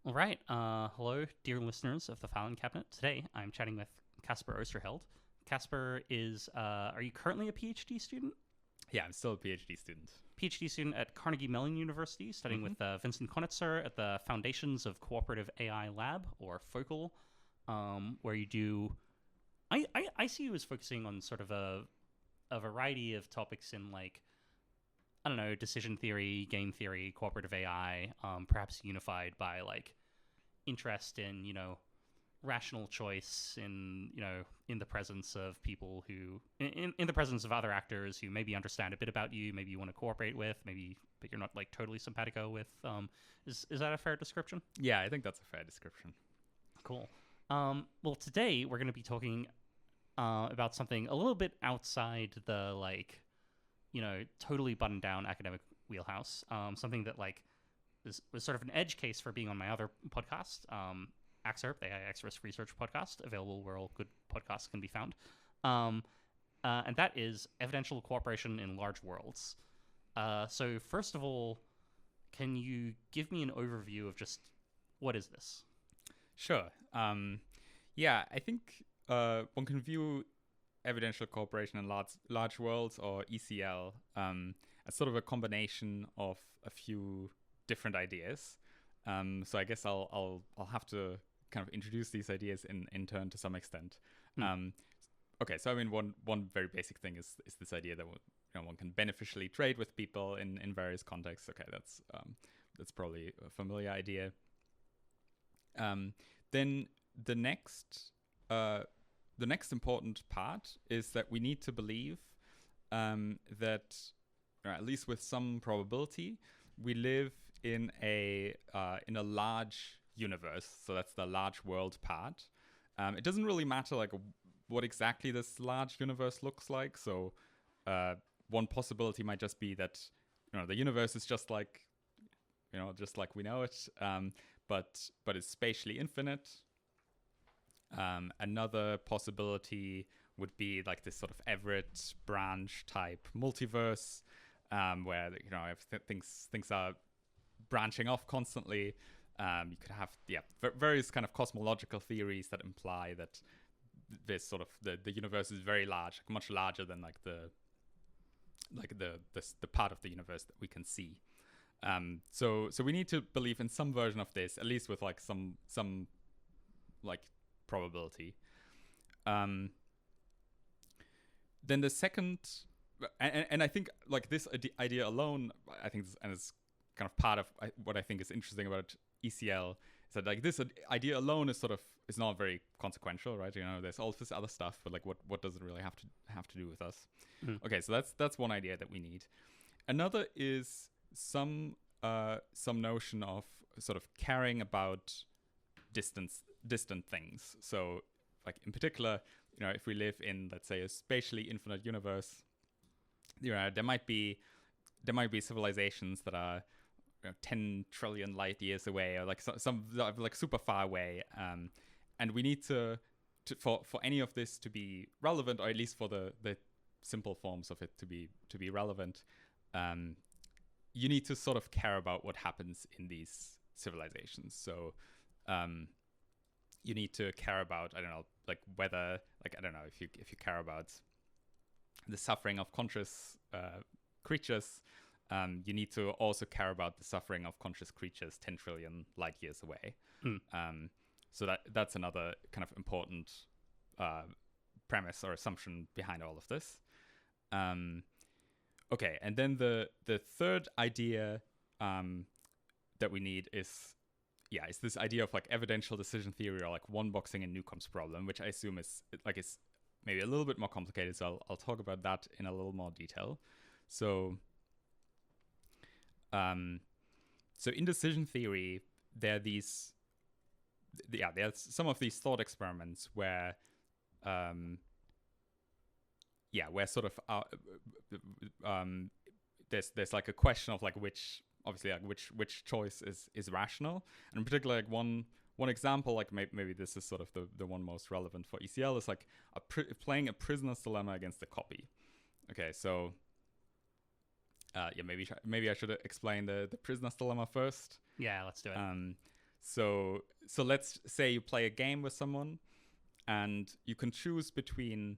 All right. Hello, dear listeners of the Filing Cabinet. Today, I'm chatting with Caspar Oesterheld. Caspar is, are you currently a PhD student? Yeah, I'm still a PhD student. PhD student at Carnegie Mellon University, studying hmm with Vincent Konitzer at the Foundations of Cooperative AI Lab, or FOCAL, where you do. I see you as focusing on sort of a variety of topics in, like, I don't know, decision theory, game theory, cooperative AI, perhaps unified by, like, interest in, rational choice in the presence of people who in the presence of other actors who maybe understand a bit about you, maybe you want to cooperate with, maybe, but you're not like totally simpatico with. Is that a fair description? Yeah, I think that's a fair description. Cool. Well, today we're going to be talking about something a little bit outside the, like, totally buttoned down academic wheelhouse. Something that, like, was sort of an edge case for being on my other podcast, Excerpt, the AI X Risk Research podcast, available where all good podcasts can be found. And that is evidential cooperation in large worlds. So first of all, can you give me an overview of just what is this? Sure. Yeah, I think one can view evidential cooperation in large worlds, or ECL, as sort of a combination of a few different ideas. So I guess I'll have to kind of introduce these ideas in turn to some extent. Okay, so I mean, one very basic thing is this idea that one can beneficially trade with people in various contexts. Okay, that's probably a familiar idea. Then the next important part is that we need to believe that, or at least with some probability, we live in a large universe. So that's the large world part. It doesn't really matter like what exactly this large universe looks like. So one possibility might just be that the universe is just like we know it, but it's spatially infinite. Another possibility would be like this sort of Everett branch type multiverse, where if things are branching off constantly. You could have various kind of cosmological theories that imply that this sort of the universe is very large, like much larger than like the part of the universe that we can see. So we need to believe in some version of this, at least with like some like probability. Then the second, and I think like this idea alone, I think, and it's kind of part of what I think is interesting about ECL, is that like this idea alone is not very consequential, right? There's all this other stuff, but like what does it really have to do with us? Mm. Okay, so that's one idea that we need. Another is some notion of sort of caring about distant things. So like in particular, if we live in, let's say, a spatially infinite universe, there might be civilizations that are 10 trillion light years away, or like some like super far away, and we need to for any of this to be relevant, or at least for the simple forms of it to be relevant, you need to sort of care about what happens in these civilizations. So you need to care about, I don't know, like whether, like, I don't know, if you care about the suffering of conscious creatures, you need to also care about the suffering of conscious creatures 10 trillion light years away. So that's another kind of important premise or assumption behind all of this. Okay, and then the third idea that we need is this idea of like evidential decision theory, or like one-boxing in Newcomb's problem, which I assume is maybe a little bit more complicated. So I'll talk about that in a little more detail. So in decision theory, there's some of these thought experiments where sort of there's like a question of like which choice is rational, and in particular, like one example, like maybe this is sort of the one most relevant for ECL, is like playing a prisoner's dilemma against a copy. Okay, so maybe I should explain the prisoner's dilemma first. Yeah, let's do it. So let's say you play a game with someone, and you can choose between,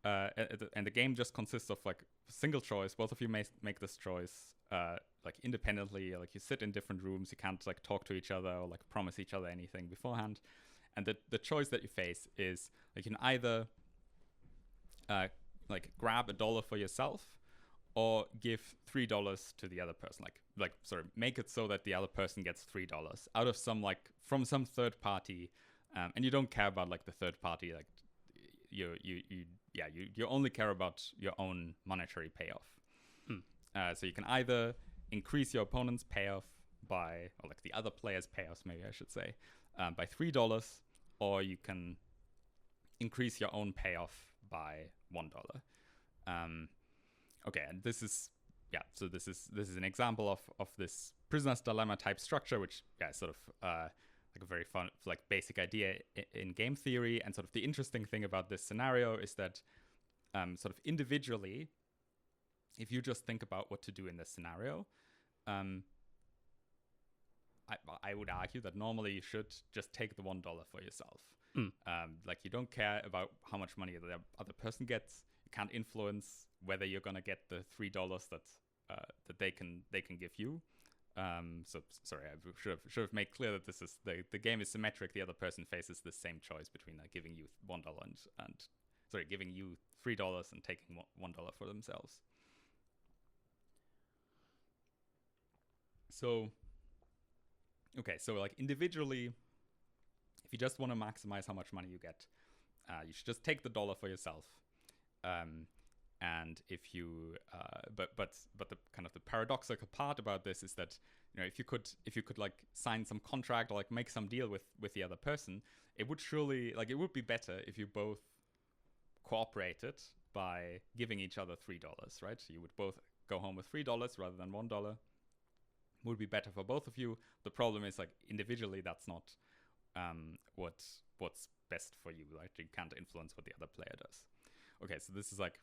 and the game just consists of like single choice. Both of you make this choice like independently. Like you sit in different rooms. You can't like talk to each other or like promise each other anything beforehand. And the choice that you face is like you can either like grab $1 for yourself, or give $3 to the other person. Like sorry, make it so that the other person gets $3 out of some like from some third party, and you don't care about like the third party. Like you only care about your own monetary payoff. So you can either increase your opponent's payoff by, or like the other player's payoffs, maybe I should say, by $3, or you can increase your own payoff by $1. Okay, and this is an example of this prisoner's dilemma type structure, which sort of like a very fun, like basic idea in game theory. And sort of the interesting thing about this scenario is that sort of individually, if you just think about what to do in this scenario, I would argue that normally you should just take the $1 for yourself. Like you don't care about how much money the other person gets. You can't influence whether you're gonna get the $3 that they can give you. So sorry, I should have made clear that this is the game is symmetric. The other person faces the same choice between giving you $1 and giving you $3 and taking $1 for themselves. So like individually, if you just want to maximize how much money you get, you should just take the $1 for yourself. And if you, but the kind of the paradoxical part about this is that, you know, if you could like sign some contract or like make some deal with the other person, it would surely, like, it would be better if you both cooperated by giving each other $3, right? So you would both go home with $3 rather than $1. Would be better for both of you. The problem is, like, individually, that's not what's best for you, right? You can't influence what the other player does. Okay, so this is like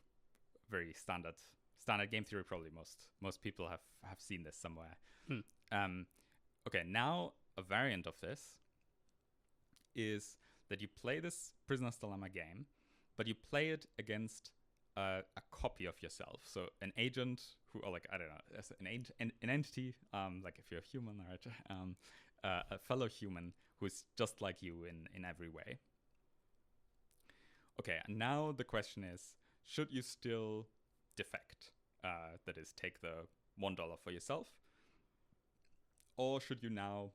very standard game theory. Probably most people have seen this somewhere. Okay, now a variant of this is that you play this Prisoner's Dilemma game, but you play it against a copy of yourself. So an agent who, or like, I don't know, as an entity, like if you're a human, right? A fellow human who's just like you in every way. Okay, and now the question is, should you still defect? That is, take the $1 for yourself? Or should you now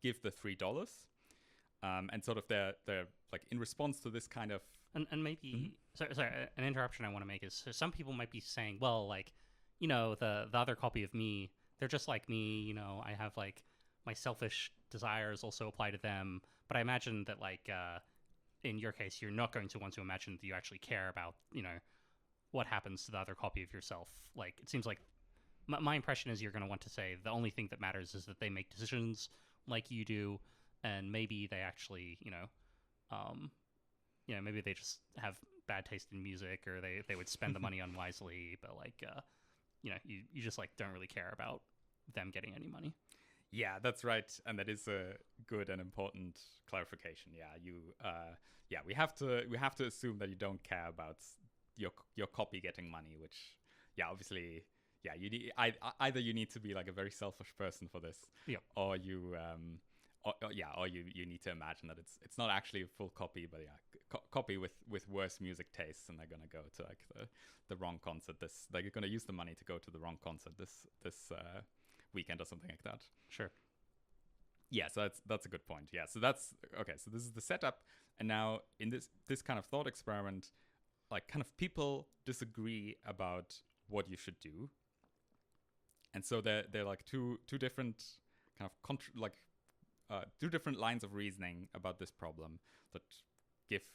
give the $3? And sort of they're like in response to this kind of... And maybe... Sorry, an interruption I want to make is, so some people might be saying, well, like, you know, the other copy of me, they're just like me, you know, I have, like, my selfish desires also apply to them. But I imagine that, like... in your case, you're not going to want to imagine that you actually care about, you know, what happens to the other copy of yourself. Like, it seems like my impression is you're going to want to say the only thing that matters is that they make decisions like you do, and maybe they actually, maybe they just have bad taste in music, or they would spend the money unwisely, but like, you just like don't really care about them getting any money. Yeah, that's right, and that is a good and important clarification. Yeah, we have to assume that you don't care about your copy getting money, which, yeah, obviously, yeah, you need either you need to be like a very selfish person for this, or you or you need to imagine that it's not actually a full copy, but copy with worse music tastes, and they're gonna go to like the wrong concert. They're gonna use the money to go to the wrong concert this weekend or something like that. Sure. Yeah, so that's a good point. Yeah, so that's okay. So this is the setup, and now in this kind of thought experiment, like, kind of people disagree about what you should do, and so they're like two different kind of two different lines of reasoning about this problem that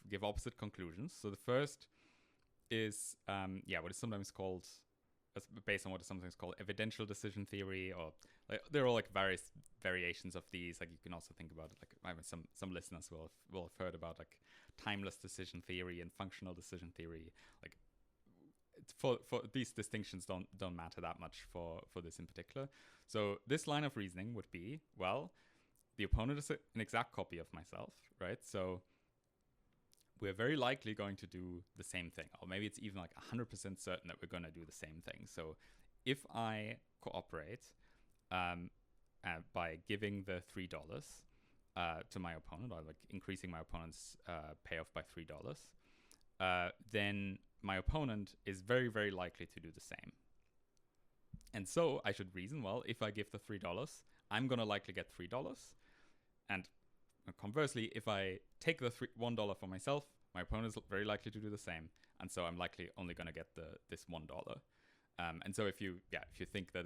give opposite conclusions. So the first is what is sometimes called, based on what is sometimes called evidential decision theory, or like there are like various variations of these. Like you can also think about it, like, I mean, some listeners will have heard about like timeless decision theory and functional decision theory. Like for these distinctions don't matter that much for this in particular. So this line of reasoning would be, well, the opponent is an exact copy of myself, right? So we're very likely going to do the same thing, or maybe it's even like 100% certain that we're going to do the same thing. So if I cooperate by giving the $3 to my opponent, or like increasing my opponent's payoff by $3, then my opponent is very, very likely to do the same. And so I should reason, well, if I give the $3, I'm going to likely get $3. And conversely, if I take the $1 for myself, my opponent is very likely to do the same. And so I'm likely only going to get this $1. And so if you think that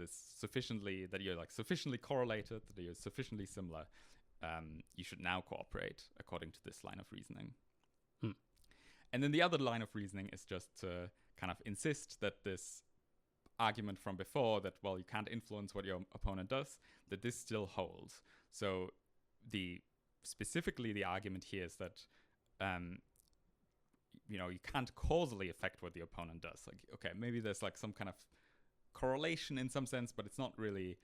you're like sufficiently correlated, that you're sufficiently similar, you should now cooperate according to this line of reasoning. And then the other line of reasoning is just to kind of insist that this argument from before, that, well, you can't influence what your opponent does, that this still holds. So specifically the argument here is that you can't causally affect what the opponent does. Like, okay, maybe there's like some kind of correlation in some sense, but it's not really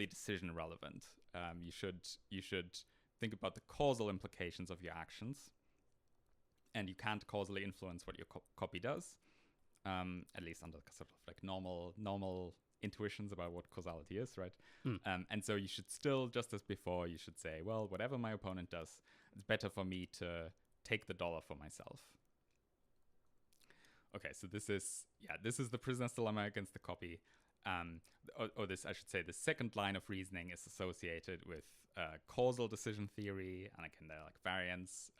decision relevant. You should think about the causal implications of your actions, and you can't causally influence what your copy does, at least under sort of like normal intuitions about what causality is, right? And so you should still, just as before, you should say, well, whatever my opponent does, it's better for me to take the dollar for myself. Okay, so this is the prisoner's dilemma against the copy. The second line of reasoning is associated with causal decision theory, and they're like variants.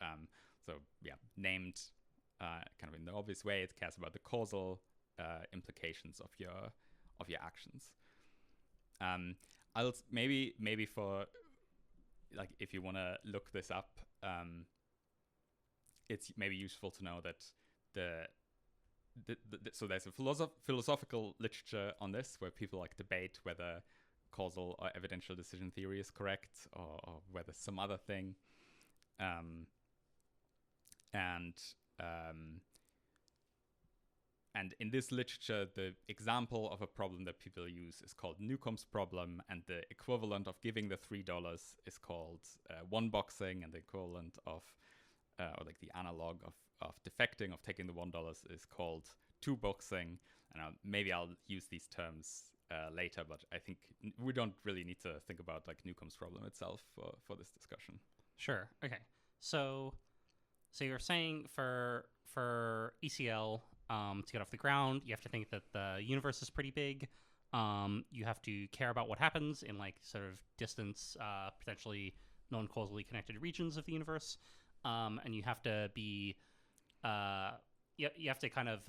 Named kind of in the obvious way, it cares about the causal implications of your actions. I'll maybe for like, if you want to look this up, it's maybe useful to know that so there's a philosophical literature on this where people like debate whether causal or evidential decision theory is correct, or whether some other thing. And in this literature, the example of a problem that people use is called Newcomb's problem, and the equivalent of giving the $3 is called one-boxing, and the equivalent of, or like the analog of defecting, of taking the $1 is called two-boxing. And maybe I'll use these terms later, but I think we don't really need to think about like Newcomb's problem itself for this discussion. Sure. Okay. So you're saying for ECL to get off the ground, you have to think that the universe is pretty big. You have to care about what happens in like sort of distance, potentially non-causally connected regions of the universe, and you have to be you have to kind of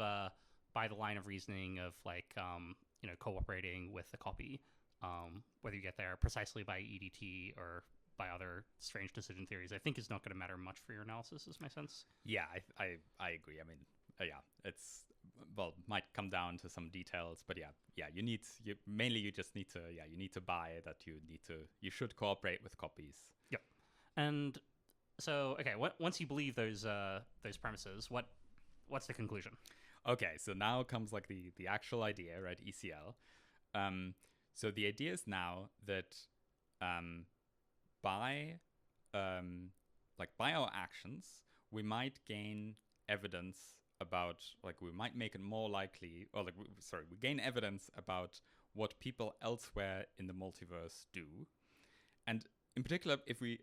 by the line of reasoning of like cooperating with the copy, whether you get there precisely by EDT or by other strange decision theories, I think is not going to matter much for your analysis, is my sense. Yeah, I agree. I mean, it's, well, might come down to some details, but you need to buy that you should cooperate with copies. Yep. And so, okay, once you believe those premises, what's the conclusion? Okay, so now comes like the actual idea, right? ECL. So the idea is now that by our actions, we might gain evidence about, like, we might make it more likely, or we gain evidence about what people elsewhere in the multiverse do. And in particular, if we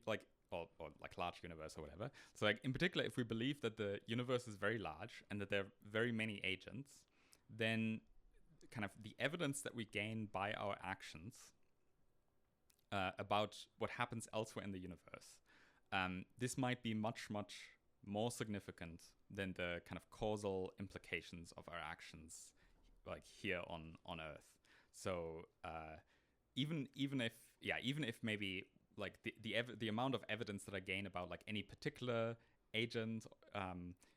or like large universe or whatever. So like in particular, if we believe that the universe is very large and that there are very many agents, then kind of the evidence that we gain by our actions about what happens elsewhere in the universe, this might be much, much more significant than the kind of causal implications of our actions, like here on Earth. So even if maybe like the amount of evidence that I gain about like any particular agent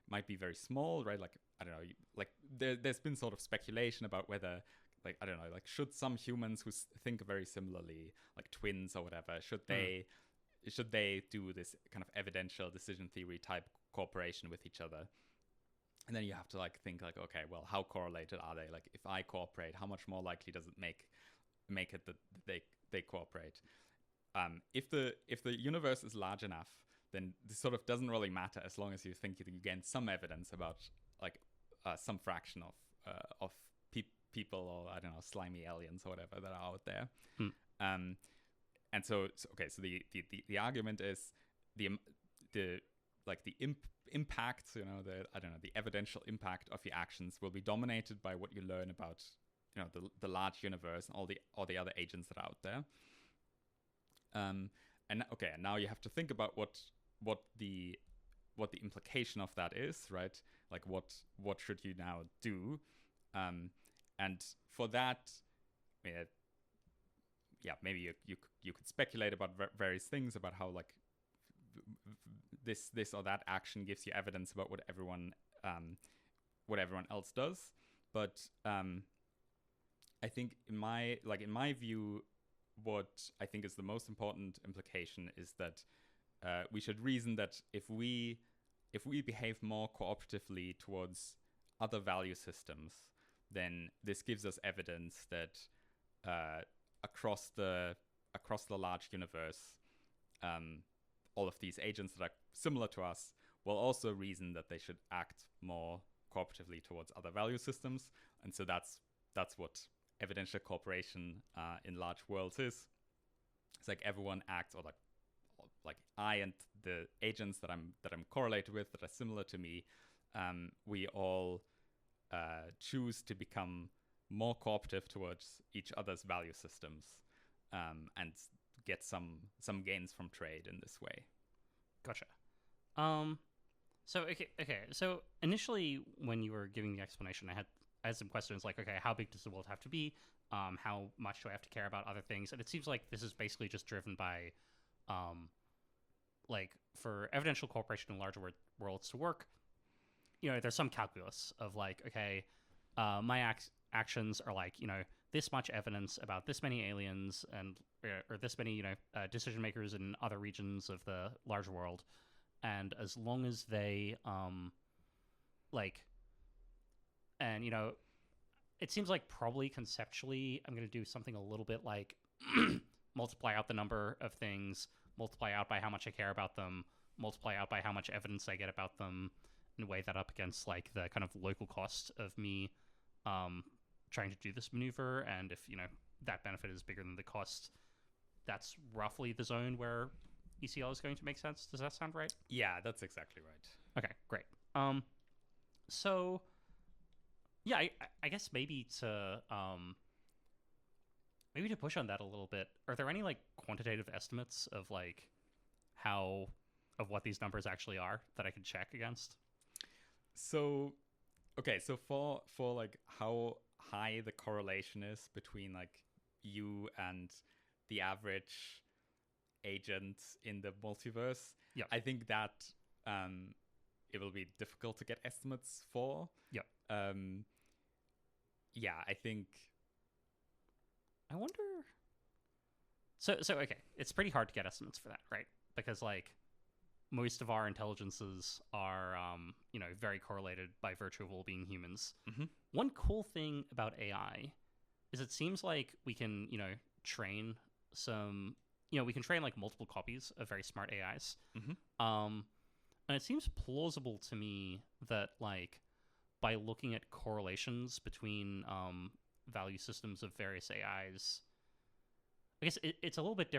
might be very small, right? Like, I don't know, like there's been sort of speculation about whether, like, I don't know, like should some humans who think very similarly, like twins or whatever, should they do this kind of evidential decision theory type cooperation with each other? And then you have to like think like, okay, well, how correlated are they? Like, if I cooperate, how much more likely does it make it that they cooperate? If the universe is large enough, then this sort of doesn't really matter as long as you think you gain some evidence about like some fraction of people, or I don't know, slimy aliens or whatever that are out there. And so the argument is the impact, the evidential impact of your actions will be dominated by what you learn about, the large universe and all the other agents that are out there. And now you have to think about what the implication of that is, right? Like what should you now do? And for that, maybe you could speculate about various things about how like this or that action gives you evidence about what everyone else does. But I think in my view, what I think is the most important implication is that we should reason that if we behave more cooperatively towards other value systems, then this gives us evidence that across the large universe, all of these agents that are similar to us will also reason that they should act more cooperatively towards other value systems. And so that's what evidential cooperation in large worlds is. It's like everyone acts, or like I and the agents that I'm correlated with, that are similar to me, we all choose to become more cooperative towards each other's value systems, and get some gains from trade in this way. Gotcha. So So initially, when you were giving the explanation, I had some questions like, okay, how big does the world have to be? How much do I have to care about other things? And it seems like this is basically just driven by, like, for evidential cooperation in larger worlds to work, there's some calculus of like, okay, my actions are like, this much evidence about this many aliens and or this many, decision makers in other regions of the larger world. And as long as they, it seems like probably conceptually I'm going to do something a little bit like multiply out the number of things, multiply out by how much I care about them, multiply out by how much evidence I get about them, and weigh that up against like the kind of local cost of me trying to do this maneuver. And if, that benefit is bigger than the cost, that's roughly the zone where ECL is going to make sense. Does that sound right? Yeah, that's exactly right. Okay, great. So yeah, I guess maybe to push on that a little bit, are there any like quantitative estimates of like of what these numbers actually are that I could check against? So for like how high the correlation is between like you and the average agent in the multiverse, I think that it will be difficult to get estimates for. I think. I wonder. So okay, it's pretty hard to get estimates for that, right? Because like most of our intelligences are very correlated by virtue of all being humans. Mm-hmm. One cool thing about AI is it seems like we can train some we can train like multiple copies of very smart AIs. Mm-hmm. And it seems plausible to me that like by looking at correlations between value systems of various AIs, I guess it's a little bit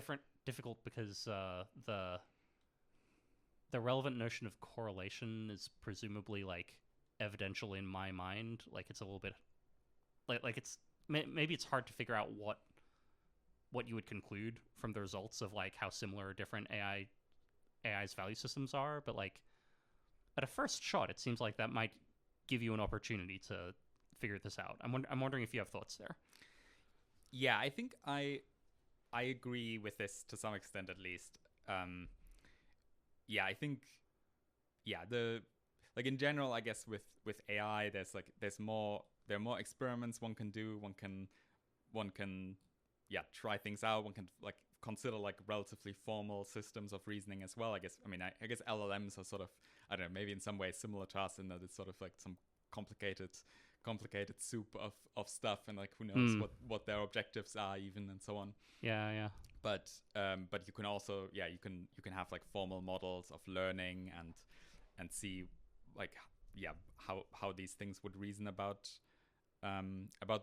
difficult because the relevant notion of correlation is presumably like evidential in my mind. Like it's a little bit like it's maybe it's hard to figure out what you would conclude from the results of like how similar different AI's value systems are, but like at a first shot, it seems like that might give you an opportunity to figure this out. I'm wondering if you have thoughts there. Yeah, I think I agree with this to some extent, at least. I think the like in general, I guess with AI, there are more experiments one can do. One can try things out. One can like consider like relatively formal systems of reasoning as well. I guess LLMs are sort of, I don't know, maybe in some ways similar to us in that it's sort of like some complicated soup of stuff, and like who knows what their objectives are even, and so on. Yeah. But you can also you can have like formal models of learning and see like how these things would reason about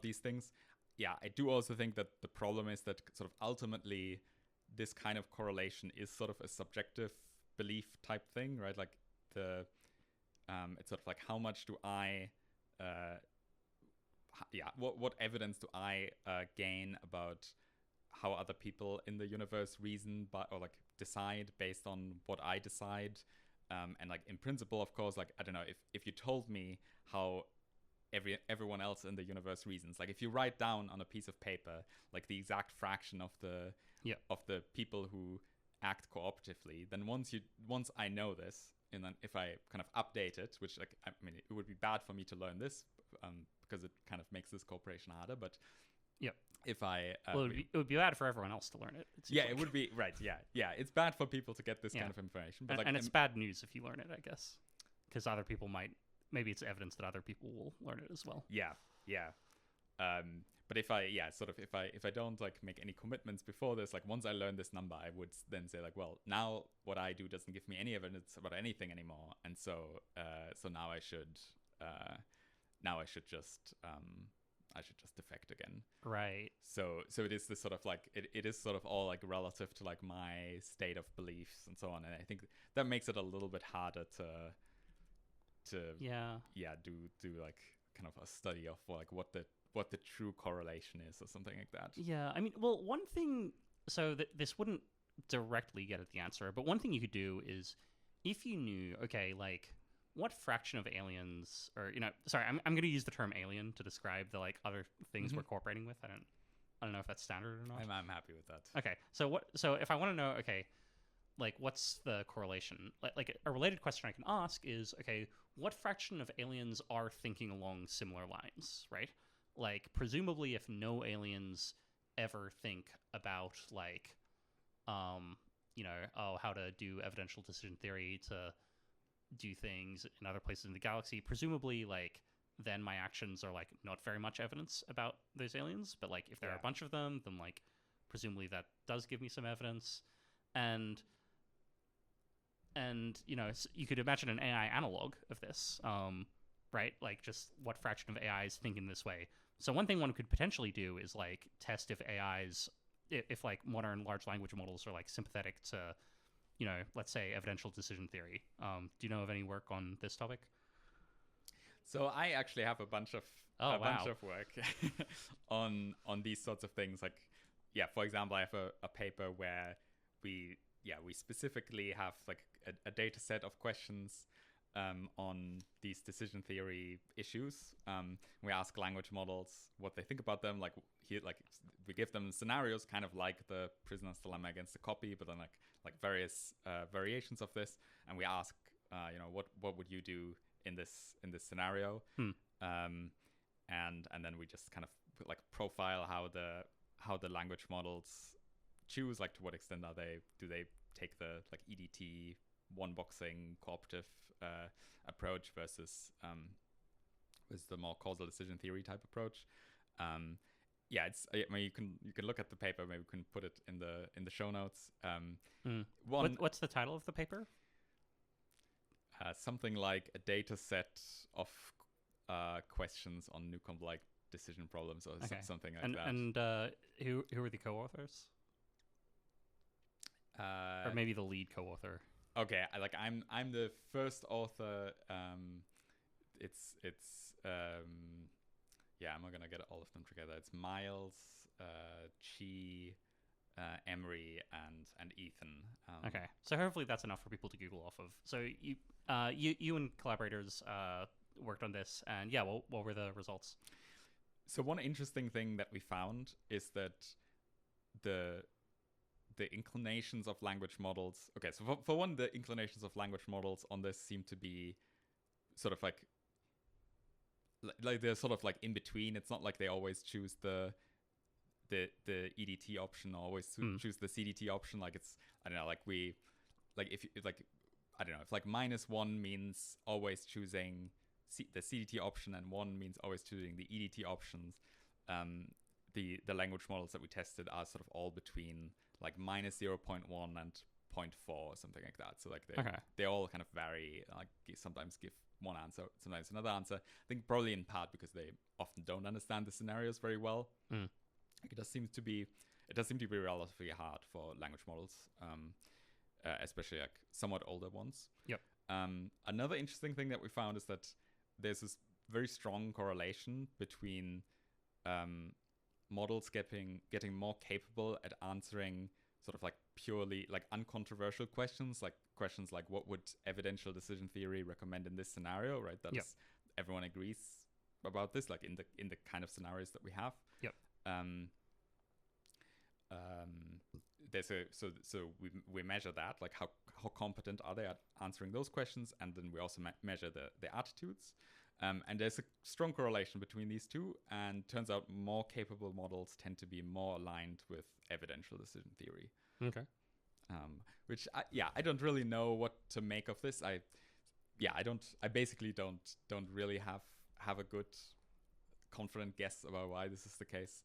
these things. Yeah, I do also think that the problem is that sort of ultimately this kind of correlation is sort of a subjective belief type thing, right? Like it's sort of like how much do I what evidence do I gain about how other people in the universe reason or like decide based on what I decide. And like in principle, of course, like I don't know, if you told me how everyone else in the universe reasons, like if you write down on a piece of paper like the exact fraction of the people who act cooperatively, then once I know this, and then if I kind of update it, which like I mean it would be bad for me to learn this because it kind of makes this cooperation harder, but if I it would be bad for everyone else to learn it. It would be right. Yeah, it's bad for people to get this kind of information, but and it's bad news if you learn it, I guess, because other people maybe it's evidence that other people will learn it as well. Yeah. But if I don't like make any commitments before this, like once I learn this number, I would then say like, well, now what I do doesn't give me any evidence about anything anymore, and so now I should just defect again. Right. So it is this sort of like it is sort of all like relative to like my state of beliefs and so on, and I think that makes it a little bit harder to do like kind of a study of like what the true correlation is or something like that. Yeah, I mean, well, one thing, so this wouldn't directly get at the answer, but one thing you could do is if you knew, okay, like what fraction of aliens, or I'm going to use the term alien to describe the like other things we're cooperating with. I don't know if that's standard or not. I'm happy with that. Okay, so if I want to know, okay, like what's the correlation? Like a related question I can ask is, okay, what fraction of aliens are thinking along similar lines, right? Like presumably if no aliens ever think about like how to do evidential decision theory to do things in other places in the galaxy, presumably like then my actions are like not very much evidence about those aliens, but like if there are a bunch of them, then like presumably that does give me some evidence. And you could imagine an AI analog of this, right? Like just what fraction of AIs think in this way. So one thing one could potentially do is like test if if like modern large language models are like sympathetic to, let's say evidential decision theory. Do you know of any work on this topic? So I actually have a bunch of work on these sorts of things. Like, for example, I have a paper where we specifically have like a data set of questions on these decision theory issues. We ask language models what they think about them. Like here, like we give them scenarios, kind of like the prisoner's dilemma against the copy, but then like various variations of this, and we ask, what would you do in this scenario? And then we just kind of like profile how the language models choose, like to what extent do they take the like EDT one boxing cooperative approach versus the more causal decision theory type approach. You can look at the paper. Maybe we can put it in the show notes. What's the title of the paper? Something like a data set of questions on Newcomb-like decision problems, or something like that. And who are the co-authors? Or maybe the lead co-author. Okay, I'm the first author. It's I'm not gonna get all of them together. It's Miles, Chi, Emery, and Ethan. Okay, so hopefully that's enough for people to Google off of. So you and collaborators worked on this, and what were the results? So one interesting thing that we found is that the inclinations of language models. Okay, so for one, the inclinations of language models on this seem to be sort of like they're sort of like in between. It's not like they always choose the the EDT option, always choose the CDT option. Like it's, I don't know, like if I don't know, if like -1 means always choosing the CDT option and 1 means always choosing the EDT options. The language models that we tested are sort of all between like -0.1 and 0.4 or something like that. So like they all kind of vary. Like sometimes give one answer, sometimes another answer. I think probably in part because they often don't understand the scenarios very well. Like it does seem to be relatively hard for language models, especially like somewhat older ones. Yep. Another interesting thing that we found is that there's this very strong correlation between models getting more capable at answering sort of like purely like uncontroversial questions like what would evidential decision theory recommend in this scenario, right? That is, everyone agrees about this, like in the kind of scenarios that we have. So we measure that, like how competent are they at answering those questions, and then we also measure the attitudes. And there's a strong correlation between these two, and turns out more capable models tend to be more aligned with evidential decision theory. Okay. Which I don't really know what to make of this. I basically don't really have a good confident guess about why this is the case,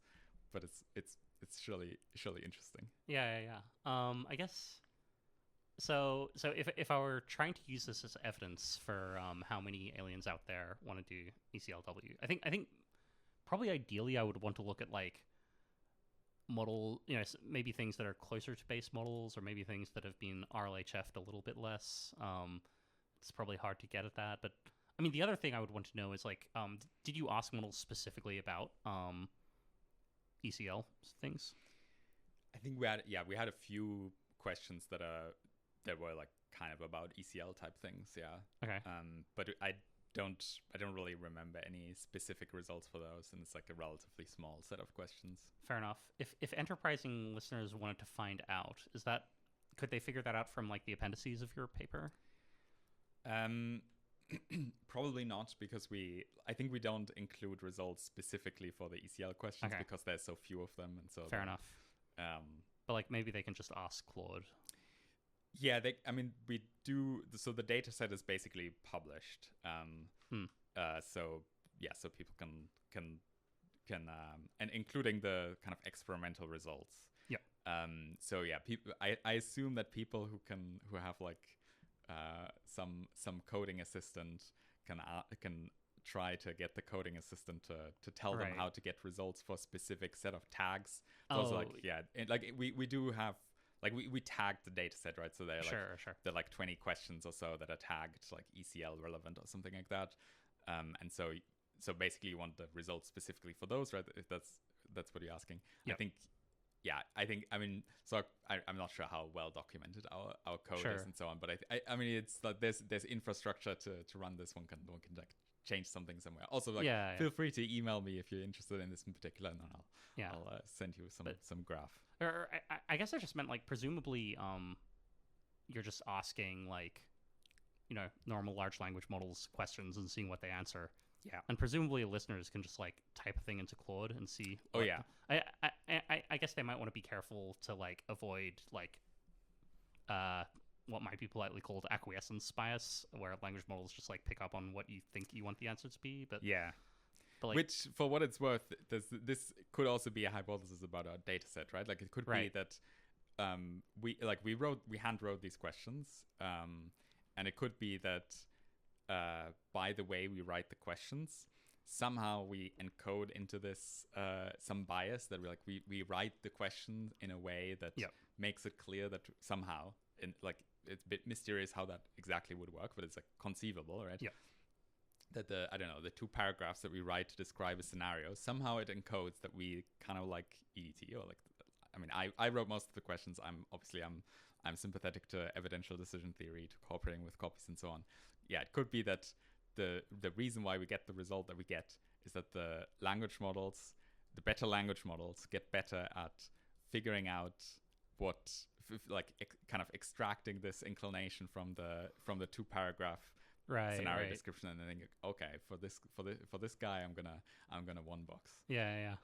but it's surely interesting. Yeah. I guess so if I were trying to use this as evidence for how many aliens out there want to do ECLW, I think probably ideally I would want to look at like model, maybe things that are closer to base models, or maybe things that have been RLHF'd a little bit less. It's probably hard to get at that, but I mean the other thing I would want to know is like, did you ask models specifically about ECL things? I think we had a few questions that were like kind of about ECL type things. Okay. But I don't really remember any specific results for those, and it's like a relatively small set of questions. Fair enough. If enterprising listeners wanted to find out, could they figure that out from like the appendices of your paper? Probably not, because I think we don't include results specifically for the ECL questions, because there's so few of them, and so fair enough. But like maybe they can just ask Claude. Yeah, we do. So the data set is basically published. So people can and including the kind of experimental results. Yeah. So yeah, people. I assume that people who have like some coding assistant can try to get the coding assistant to tell them how to get results for a specific set of tags. So we do have, like we tagged the data set, right? So they're they're like 20 questions or so that are tagged like ECL relevant or something like that. And so basically you want the results specifically for those, right? If that's what you're asking. Yep. I'm not sure how well documented our code is and so on, but I mean it's like there's infrastructure to run this. One can like change something somewhere. Also, like feel free to email me if you're interested in this in particular, and I'll send you some graph. Or I guess I just meant like presumably you're just asking like normal large language models questions and seeing what they answer. Yeah, and presumably listeners can just like type a thing into Claude and see. I guess they might want to be careful to like avoid like what might be politely called acquiescence bias, where language models just like pick up on what you think you want the answer to be. But like, which, for what it's worth, this could also be a hypothesis about our data set, right? Like it could be that we hand wrote these questions, and it could be that by the way we write the questions, somehow we encode into this some bias that we write the question in a way that makes it clear that somehow, it's a bit mysterious how that exactly would work, but it's like conceivable, right? Yeah. That the 2 paragraphs that we write to describe a scenario, somehow it encodes that we kind of like EDT, or like, I mean, I wrote most of the questions. I'm sympathetic to evidential decision theory, to cooperating with copies and so on. Yeah, it could be that the reason why we get the result that we get is that the better language models get better at figuring out what kind of extracting this inclination from the 2 paragraph scenario description, and then think, okay, for this guy I'm gonna 1 box. Yeah.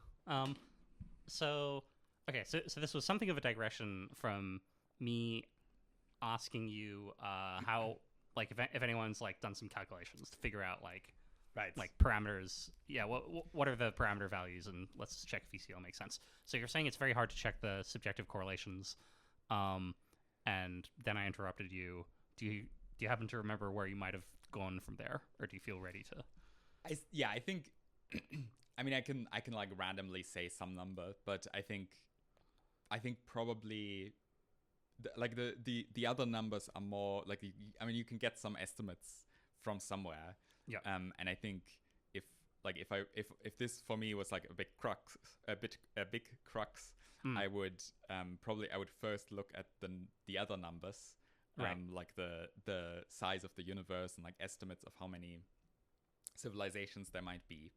So, okay, so this was something of a digression from me asking you how, like, if anyone's like done some calculations to figure out Right. like parameters. Yeah, what are the parameter values, and let's just check if ECL makes sense. So you're saying it's very hard to check the subjective correlations, and then I interrupted you. Do you happen to remember where you might have gone from there, or do you feel ready to? I think. I mean, I can like randomly say some number, but I think probably the other numbers are more like I mean, you can get some estimates from somewhere. Yeah. And I think if if this for me was like a big crux, a big crux, I would I would first look at the other numbers, Right. like the size of the universe and like estimates of how many civilizations there might be,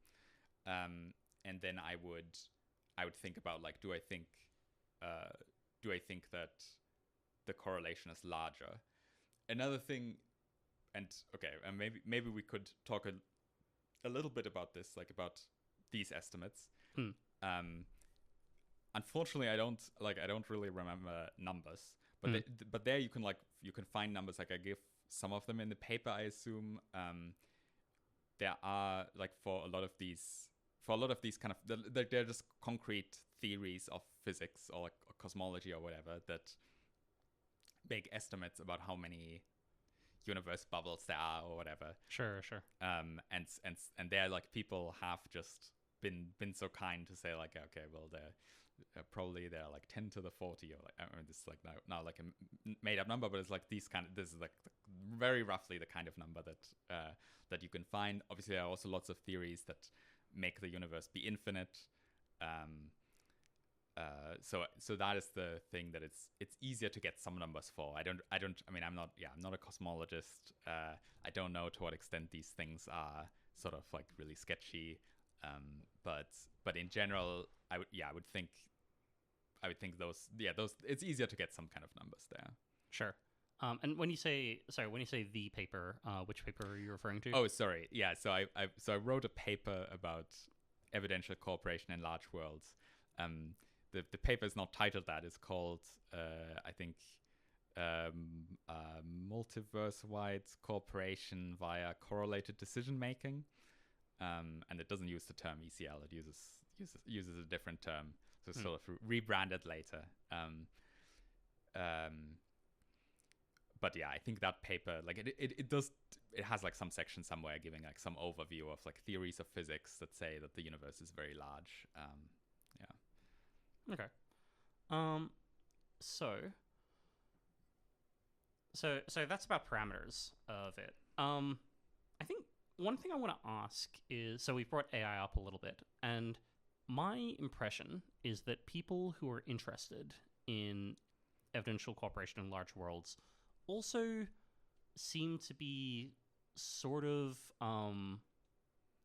and then I would think about like do I think that the correlation is larger. Another thing, and okay, and maybe we could talk a little bit about this, like about these estimates. Hmm. Unfortunately, I don't really remember numbers, but but there you can find numbers. Like I give some of them in the paper, I assume. There are like for a lot of these kind of they're just concrete theories of physics or like or cosmology or whatever that make estimates about how many universe bubbles there are or whatever. Sure. And there like people have just been so kind to say like, okay, well they're probably they're like 10 to the 40 or like, I mean, this is like now like a made up number, but it's like this is like very roughly the kind of number that you can find. Obviously there are also lots of theories that make the universe be infinite. So that is the thing that it's easier to get some numbers for. I mean I'm not a cosmologist. I don't know to what extent these things are sort of like really sketchy. But in general I would think those it's easier to get some kind of numbers there. Sure. And when you say the paper, which paper are you referring to? Oh, sorry. Yeah. So I wrote a paper about evidential cooperation in large worlds. The paper is not titled that. It's called I think multiverse-wide cooperation via correlated decision making. And it doesn't use the term ECL. It uses a different term. So sort of rebranded later. But yeah, I think that paper, like it has like some section somewhere giving like some overview of like theories of physics that say that the universe is very large. Okay. So that's about parameters of it. I think one thing I want to ask is, so we've brought AI up a little bit, and my impression is that people who are interested in evidential cooperation in large worlds also seem to be sort of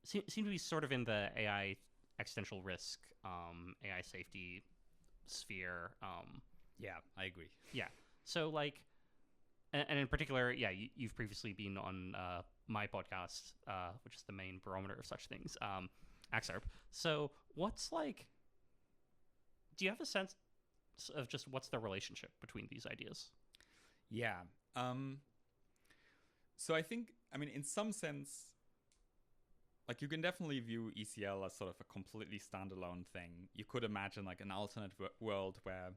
seem to be sort of in the AI existential risk, AI safety sphere. Yeah, I agree. Yeah. So like, and in particular, yeah, you've previously been on my podcast, which is the main barometer of such things, Axarp. So what's like? Do you have a sense of just what's the relationship between these ideas? Yeah. So I think, I mean, in some sense, like you can definitely view ECL as sort of a completely standalone thing. You could imagine like an alternate world where,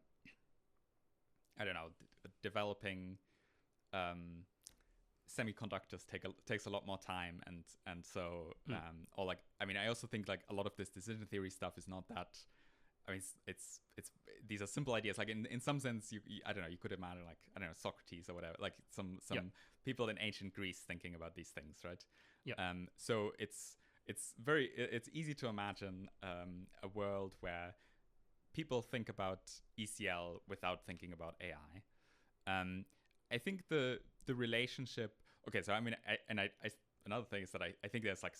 I don't know, developing semiconductors takes a lot more time, and so or like, I mean, I also think like a lot of this decision theory stuff is not that. I mean, it's these are simple ideas. Like in some sense, you I don't know, you could imagine like, I don't know, Socrates or whatever, like some people in ancient Greece thinking about these things, right? Yeah. So it's easy to imagine a world where people think about ECL without thinking about AI. I think the relationship. Okay, so I mean, I another thing is that I think there's like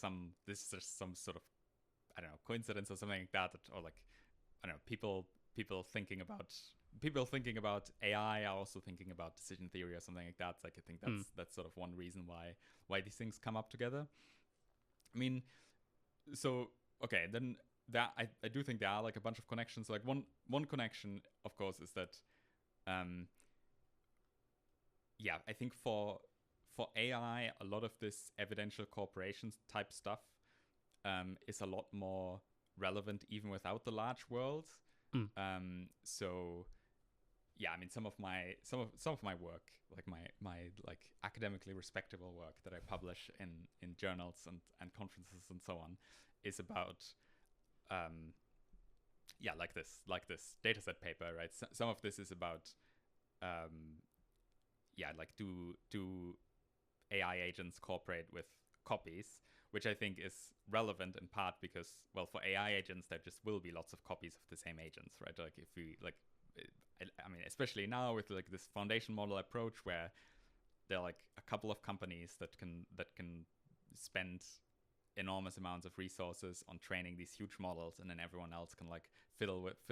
this is just some sort of, I don't know, coincidence or something like that, or like, I don't know, people thinking about AI are also thinking about decision theory or something like that. Like I think that's sort of one reason why these things come up together. I mean, so okay, then that I do think there are like a bunch of connections. Like one connection, of course, is that I think for AI, a lot of this evidential corporations type stuff is a lot more relevant even without the large worlds. So yeah, I mean, some of my work, like my like academically respectable work that I publish in journals and conferences and so on, is about like this dataset paper, right? Some of this is about like do AI agents cooperate with copies, which I think is relevant in part because, well, for AI agents there just will be lots of copies of the same agents, right? Like if we like, I mean, especially now with like this foundation model approach where there are like a couple of companies that can spend enormous amounts of resources on training these huge models, and then everyone else can like fiddle with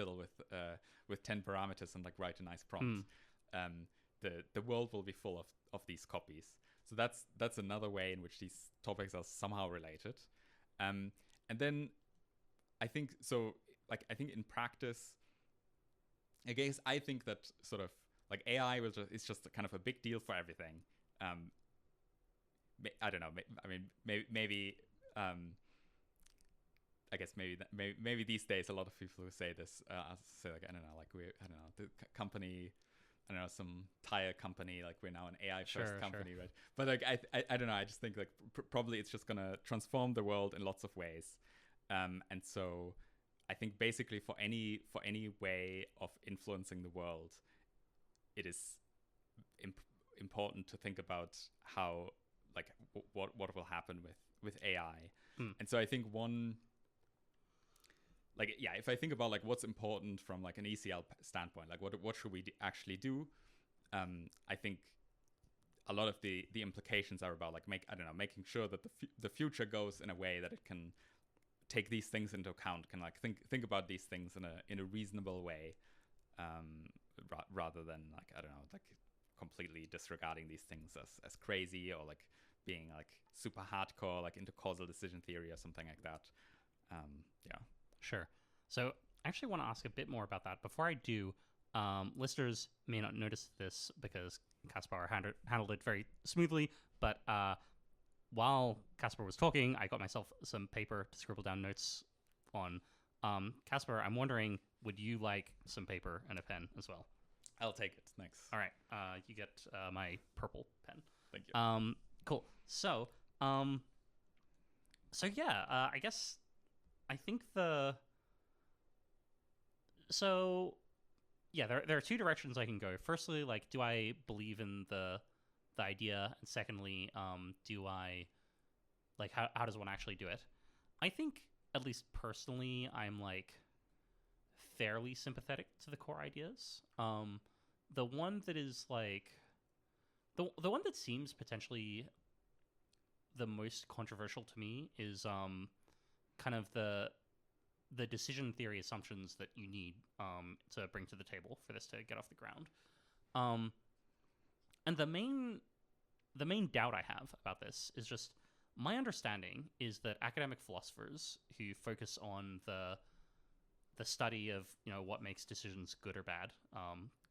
10 parameters and like write a nice prompt. The world will be full of these copies. So that's another way in which these topics are somehow related. And then I think so. Like I think in practice, I guess I think that sort of like AI is just kind of a big deal for everything. I don't know. I mean, maybe. I guess maybe these days a lot of people who say this say like, I don't know, like the company, I don't know, some tire company, like we're now an AI first company, right? But like I don't know, I just think like probably it's just gonna transform the world in lots of ways, and so I think basically for any way of influencing the world, it is important to think about how like what will happen with AI. And so I think one, like, yeah, if I think about like what's important from like an ECL standpoint, like what should we actually do? I think a lot of the implications are about like making sure that the future goes in a way that it can take these things into account, can like think about these things in a reasonable way, rather than like, I don't know, like completely disregarding these things as crazy, or like being like super hardcore like into causal decision theory or something like that. Sure. So I actually want to ask a bit more about that. Before I do, listeners may not notice this because Caspar handled it very smoothly, but while Caspar was talking, I got myself some paper to scribble down notes on. Caspar, I'm wondering, would you like some paper and a pen as well? I'll take it. Thanks. All right. You get my purple pen. Thank you. Cool. So, I guess I think there are two directions I can go. Firstly, like, do I believe in the idea? And secondly, do I, like, how does one actually do it? I think, at least personally, I'm like fairly sympathetic to the core ideas. The one that is like the one that seems potentially the most controversial to me is kind of the decision theory assumptions that you need to bring to the table for this to get off the ground. And the main doubt I have about this is just my understanding is that academic philosophers who focus on the study of, you know, what makes decisions good or bad,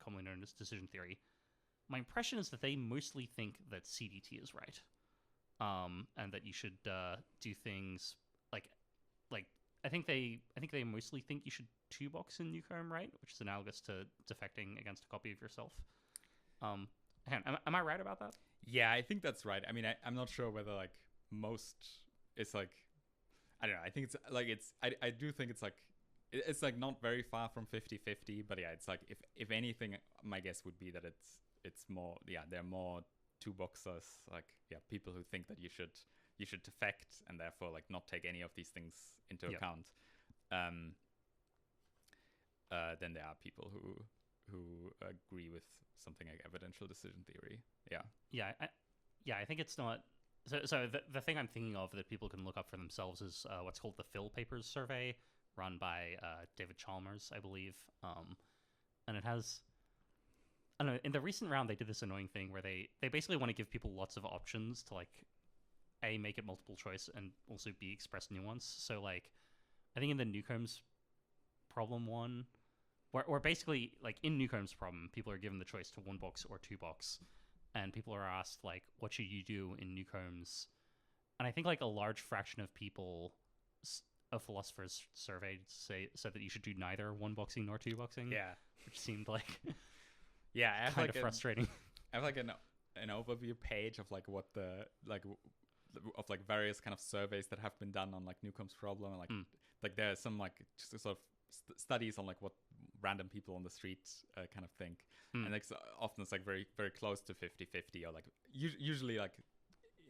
commonly known as decision theory, my impression is that they mostly think that CDT is right, and that you should do things like I think they mostly think you should two-box in Newcomb, right, which is analogous to defecting against a copy of yourself. Am I right about that? Yeah, I think that's right. I mean, I'm not sure whether like most, it's like, I don't know. I think it's like I do think it's like not very far from 50-50, but yeah, it's like if anything, my guess would be that it's more, there are more two-boxers, like people who think that you should defect and therefore like not take any of these things into account. Then there are people who agree with something like evidential decision theory. I think it's not. So the thing I'm thinking of that people can look up for themselves is what's called the Phil Papers survey, run by David Chalmers, I believe. And it has, I don't know, in the recent round they did this annoying thing where they basically want to give people lots of options to like A, make it multiple choice, and also B, express nuance. So like I think in the Newcomb's problem one, where basically like in Newcomb's problem, people are given the choice to 1 box or 2 box, and people are asked like, what should you do in Newcomb's? And I think like a large fraction of people, of philosophers surveyed, said that you should do neither 1 boxing nor 2 boxing. Yeah, which seemed like yeah, I have kind like of frustrating. I have like an overview page of like what the of like various kind of surveys that have been done on like Newcomb's problem, and like there are some like just sort of studies on like what random people on the street kind of think, and like so often it's like very very close to 50-50, or like usually like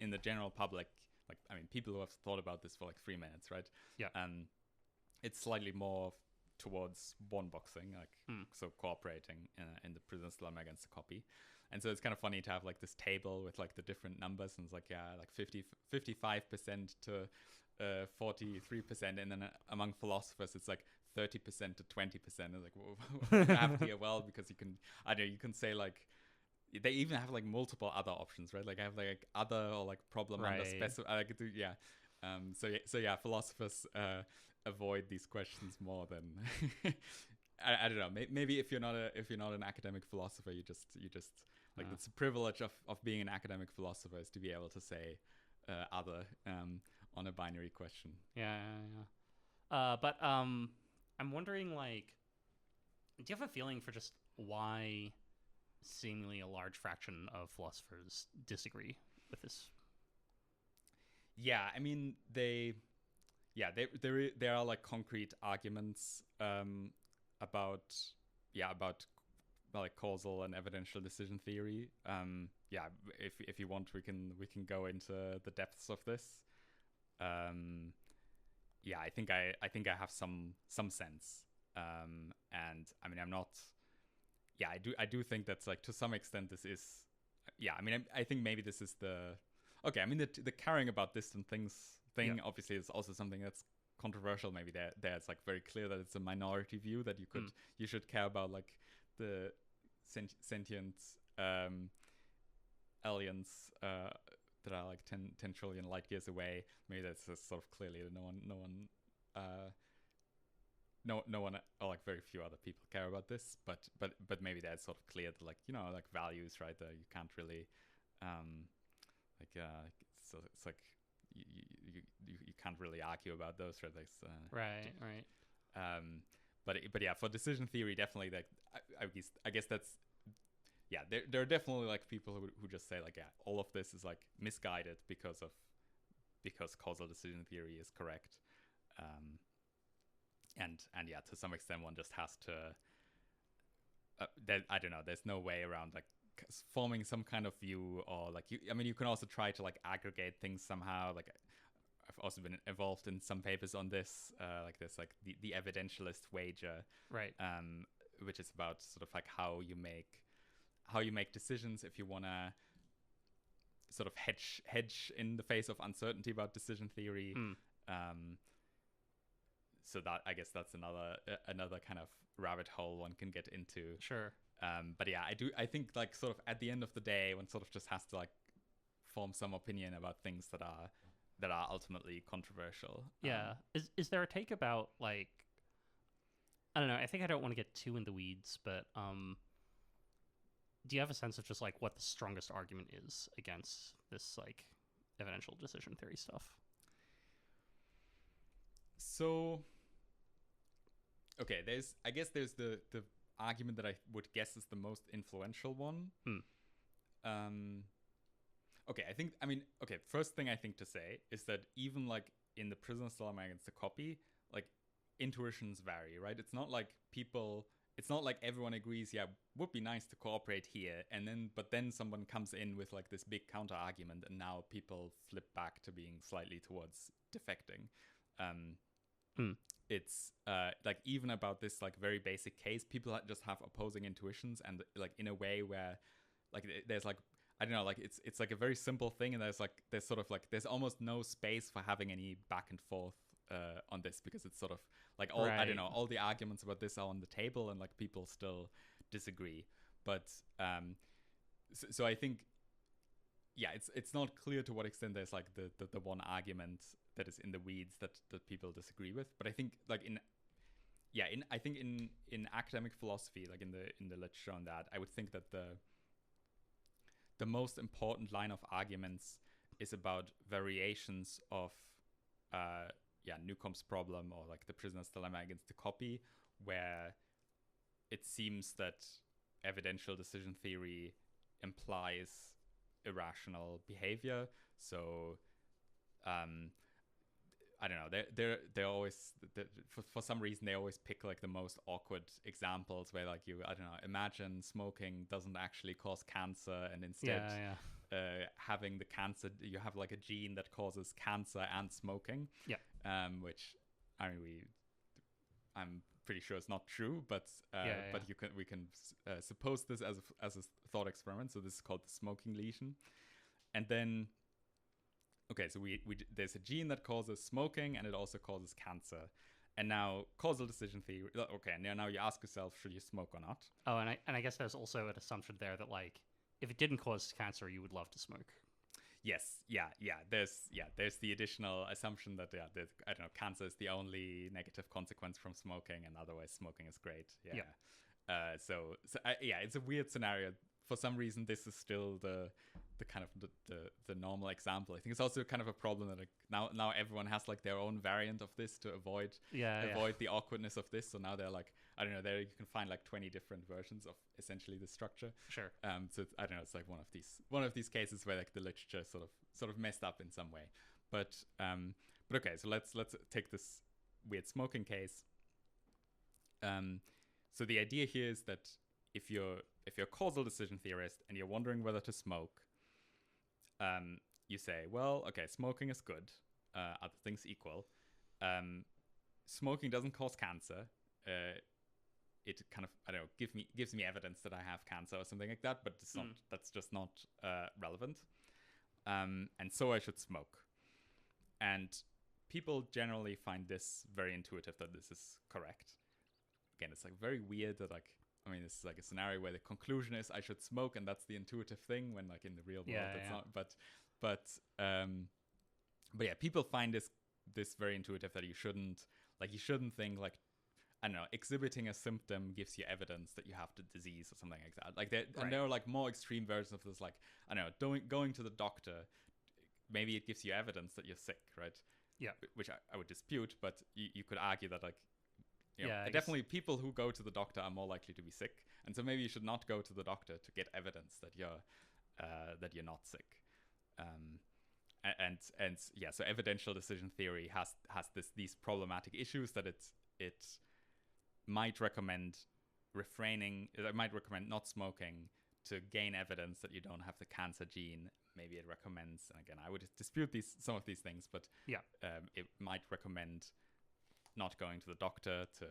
in the general public, like I mean people who have thought about this for like 3 minutes, right? Yeah. It's slightly more towards 1 boxing, like so cooperating in the prisoner's dilemma against the copy. And so it's kind of funny to have like this table with like the different numbers, and it's like, yeah, like 55% to 43%, and then among philosophers it's like 30% to 20%. It's like, well, here, well, because you can, I don't know, you can say like, they even have like multiple other options, right? Like I have like other, or like problem under specific, like yeah. So yeah, philosophers avoid these questions more than I don't know. Maybe if you're not an academic philosopher, you just like it's a privilege of being an academic philosopher, is to be able to say other on a binary question. Yeah. But I'm wondering, like, do you have a feeling for just why seemingly a large fraction of philosophers disagree with this? Yeah, I mean there are like concrete arguments about like causal and evidential decision theory. If you want, we can go into the depths of this. I think I have some sense. And I mean, I'm not. Yeah, I do think that's like to some extent this is. Yeah, I mean, I think maybe this is the. Okay, I mean the caring about distant things thing obviously is also something that's controversial. Maybe there it's like very clear that it's a minority view, that you should care about like the sentient aliens that are like 10 trillion light years away. Maybe that's just sort of clearly that no one or like very few other people care about this, but maybe that's sort of clear that like, you know, like values, right, that you can't really so it's like you can't really argue about those, right? Right. But yeah, for decision theory, definitely, like I guess that's, yeah, there are definitely like people who just say like, yeah, all of this is like misguided because causal decision theory is correct, and yeah, to some extent one just has to I don't know, there's no way around like forming some kind of view, or like you can also try to like aggregate things somehow. Like I've also been involved in some papers on this, like this, like the evidentialist wager, right? Which is about sort of like how you make decisions if you want to sort of hedge in the face of uncertainty about decision theory. So that, I guess that's another kind of rabbit hole one can get into. Sure. But yeah, I think like sort of at the end of the day, one sort of just has to like form some opinion about things that are ultimately controversial. Yeah. Is there a take about like, I don't know, I think I don't want to get too in the weeds, but do you have a sense of just like what the strongest argument is against this like evidential decision theory stuff? So okay, there's the argument that I would guess is the most influential one. Okay, first thing I think to say is that even like in the prisoner's dilemma against the copy, like intuitions vary, right? It's not like everyone agrees, yeah, would be nice to cooperate here, but then someone comes in with like this big counter argument, and now people flip back to being slightly towards defecting. It's like even about this like very basic case, people just have opposing intuitions, and like in a way where like there's like, I don't know, like it's like a very simple thing, and there's almost no space for having any back and forth on this, because it's sort of like all, right. I don't know, all the arguments about this are on the table, and like people still disagree. But so I think it's not clear to what extent there's like the one argument that is in the weeds that people disagree with. But I think like in academic philosophy, like in the literature on that, I would think that the most important line of arguments is about variations of Newcomb's problem, or like the prisoner's dilemma against the copy, where it seems that evidential decision theory implies irrational behavior. So I don't know, they're always for some reason they always pick like the most awkward examples where like imagine smoking doesn't actually cause cancer, and instead having the cancer, you have like a gene that causes cancer and smoking, which I'm pretty sure it's not true, but we can suppose this as a thought experiment. So this is called the smoking lesion. And then so we there's a gene that causes smoking, and it also causes cancer. And now causal decision theory. Okay, now you ask yourself, should you smoke or not? Oh, and I guess there's also an assumption there that like if it didn't cause cancer, you would love to smoke. Yes, there's the additional assumption that I don't know, cancer is the only negative consequence from smoking, and otherwise smoking is great. So it's a weird scenario. For some reason, this is still the kind of the normal example. I think it's also kind of a problem that like now everyone has like their own variant of this to avoid the awkwardness of this. So now they're like, I don't know, there you can find like 20 different versions of essentially the structure. Sure. So I don't know, it's like one of these cases where like the literature sort of messed up in some way. But okay, so let's take this weird smoking case. So the idea here is that if you're a causal decision theorist and you're wondering whether to smoke, you say, well, okay, smoking is good, other things equal. Smoking doesn't cause cancer. It kind of, I don't know, gives me evidence that I have cancer or something like that, but it's not, that's just not relevant. And so I should smoke. And people generally find this very intuitive, that this is correct. Again, it's like very weird that like, I mean, this is like a scenario where the conclusion is I should smoke, and that's the intuitive thing, when like in the real world it's not. But yeah, people find this very intuitive, that you shouldn't think like, I don't know, exhibiting a symptom gives you evidence that you have the disease or something like that. Like and there are like more extreme versions of this, like, I don't know, going to the doctor, maybe it gives you evidence that you're sick, right? Yeah. Which I would dispute, but you could argue that like, you know, I definitely people who go to the doctor are more likely to be sick, and so maybe you should not go to the doctor to get evidence that you're not sick. So evidential decision theory has these problematic issues, that it might recommend refraining. It might recommend not smoking to gain evidence that you don't have the cancer gene. Maybe it recommends, and again, I would dispute some of these things, but it might recommend not going to the doctor to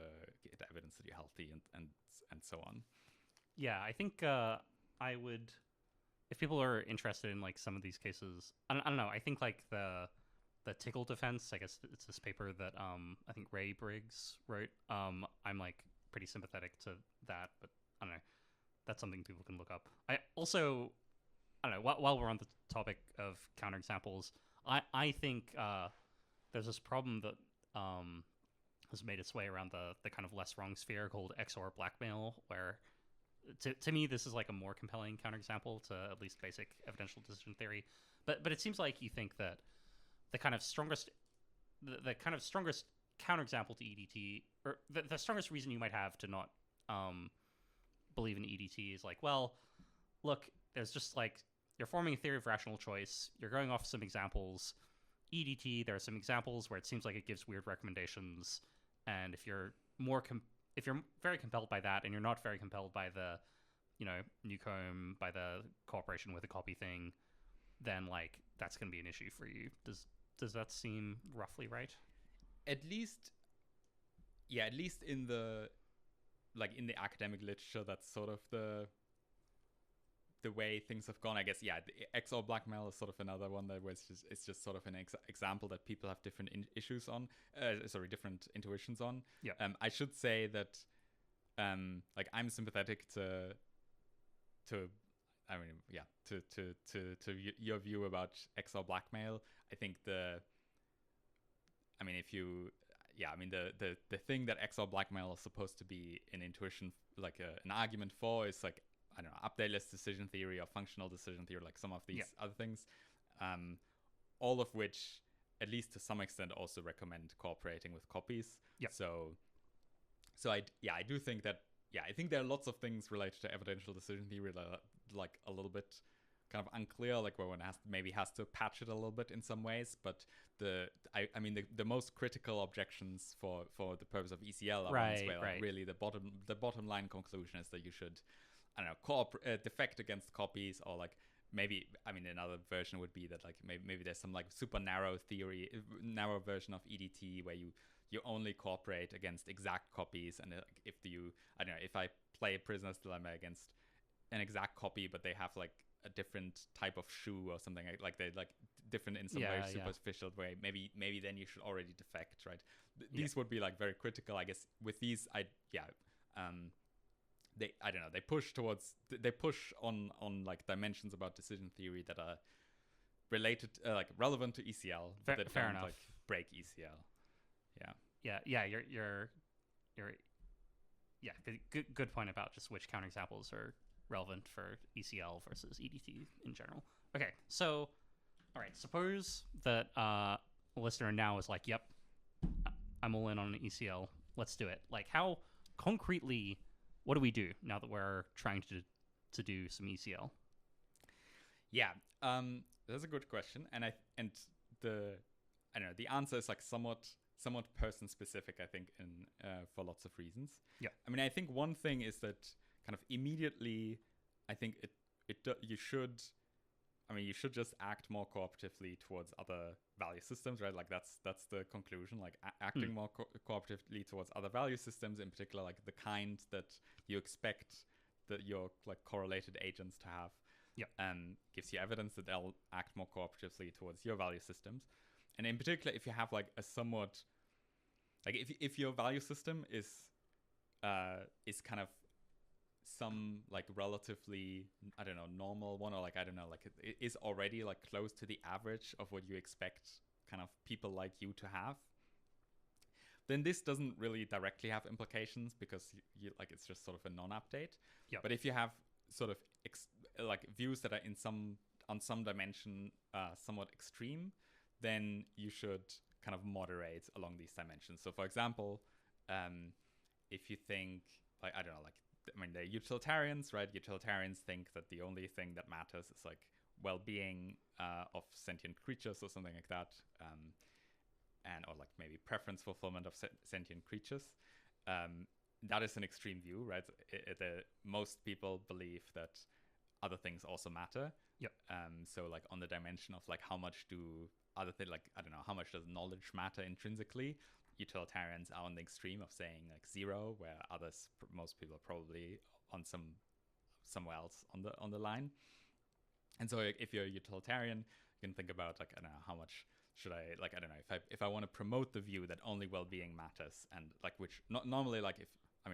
get evidence that you're healthy, and so on. Yeah, I think I would, if people are interested in like some of these cases, I don't know. I think like the Tickle defense, I guess it's this paper that I think Ray Briggs wrote. I'm like pretty sympathetic to that, but I don't know. That's something people can look up. I don't know. While we're on the topic of counterexamples, I think there's this problem that has made its way around the kind of less wrong sphere called XOR blackmail, where to me this is like a more compelling counterexample to at least basic evidential decision theory. But it seems like you think that the kind of strongest counterexample to EDT, or the strongest reason you might have to not believe in EDT is like, well, look, there's just like, you're forming a theory of rational choice, you're going off some examples. EDT, there are some examples where it seems like it gives weird recommendations, and if you're very compelled by that, and you're not very compelled by the, you know, Newcomb, by the cooperation with a copy thing, then like that's going to be an issue for you. Does that seem roughly right? At least in the academic literature, that's sort of the way things have gone, I guess. Yeah, the XOR blackmail is sort of another one that was it's just sort of an example that people have different issues on. Different intuitions on. Yeah. I should say that, like, I'm sympathetic to I mean, yeah, your view about XL blackmail, I think I mean, if you, yeah, I mean, the thing that XL blackmail is supposed to be an intuition, like an argument for, is like, I don't know, updateless decision theory or functional decision theory, like some of these other things, all of which, at least to some extent, also recommend cooperating with copies. Yeah. So I do think that, I think there are lots of things related to evidential decision theory that are like a little bit kind of unclear, like where one has to patch it a little bit in some ways. But I mean the most critical objections for the purpose of ECL are ones where like really the bottom line conclusion is that you should, I don't know, defect against copies, or like maybe, I mean, another version would be that like maybe there's some like super narrow version of EDT where you only cooperate against exact copies, and if I don't know, if I play a Prisoner's Dilemma against an exact copy, but they have like a different type of shoe or something, like they're like different in some very superficial way, maybe then you should already defect, right? These would be like very critical, I guess. With these, I don't know, they push on like dimensions about decision theory that are related, like relevant to ECL, but that fair don't enough. like break ECL. You're good point about just which counterexamples are relevant for ECL versus EDT in general. Okay, so all right, suppose that a listener now is like, yep, I'm all in on an ECL, let's do it. Like, how concretely, what do we do now that we're trying to do some ECL? Yeah, that's a good question, and the answer is like somewhat person specific, I think, in for lots of reasons. Yeah, I mean, I think one thing is that kind of immediately, I think you should just act more cooperatively towards other value systems, right? Like that's the conclusion, like acting more cooperatively towards other value systems, in particular like the kind that you expect that your like correlated agents to have. Gives you evidence that they'll act more cooperatively towards your value systems. And in particular, if you have like a somewhat, like if your value system is kind of some like relatively, I don't know, normal one, or like, I don't know, like it is already like close to the average of what you expect kind of people like you to have, then this doesn't really directly have implications because you like it's just sort of a non-update. But if you have sort of like views that are on some dimension somewhat extreme, then you should kind of moderate along these dimensions. So for example, if you think like, I don't know, like, I mean, they're utilitarians, right? Utilitarians think that the only thing that matters is like well-being of sentient creatures or something like that, or like maybe preference fulfillment of sentient creatures. That is an extreme view, right? Most people believe that other things also matter. So like on the dimension of like how much do other things, like, I don't know, how much does knowledge matter intrinsically? Utilitarians are on the extreme of saying like 0, where most people are probably on somewhere else on the line. And so if you're a utilitarian, you can think about like, I don't know, how much should I, like, I don't know, if I want to promote the view that only well-being matters, and like, which not normally, like,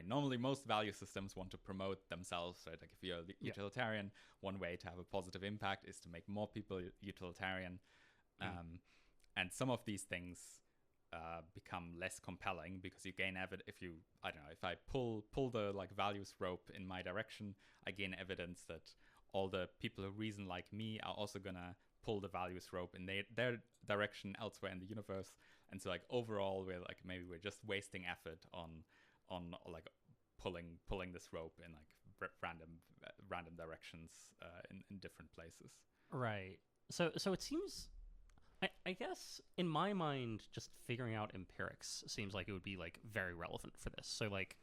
normally most value systems want to promote themselves, right? Like if you're a utilitarian, one way to have a positive impact is to make more people utilitarian. And some of these things become less compelling because you gain evidence. If I pull the like values rope in my direction, I gain evidence that all the people who reason like me are also gonna pull the values rope in their direction elsewhere in the universe. And so like overall, we're just wasting effort on like pulling this rope in like random directions in different places. Right. So it seems, I guess in my mind, just figuring out empirics seems like it would be like very relevant for this. So like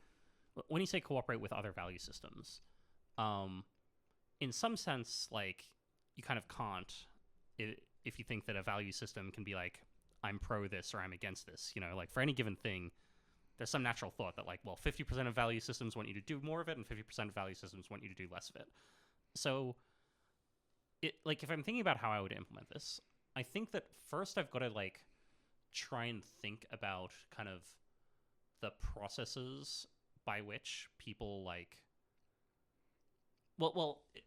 when you say cooperate with other value systems, in some sense, like you kind of can't, if you think that a value system can be like, I'm pro this or I'm against this, like for any given thing, there's some natural thought that like, well, 50% of value systems want you to do more of it and 50% of value systems want you to do less of it. So like if I'm thinking about how I would implement this, I think that first I've got to like try and think about kind of the processes by which people like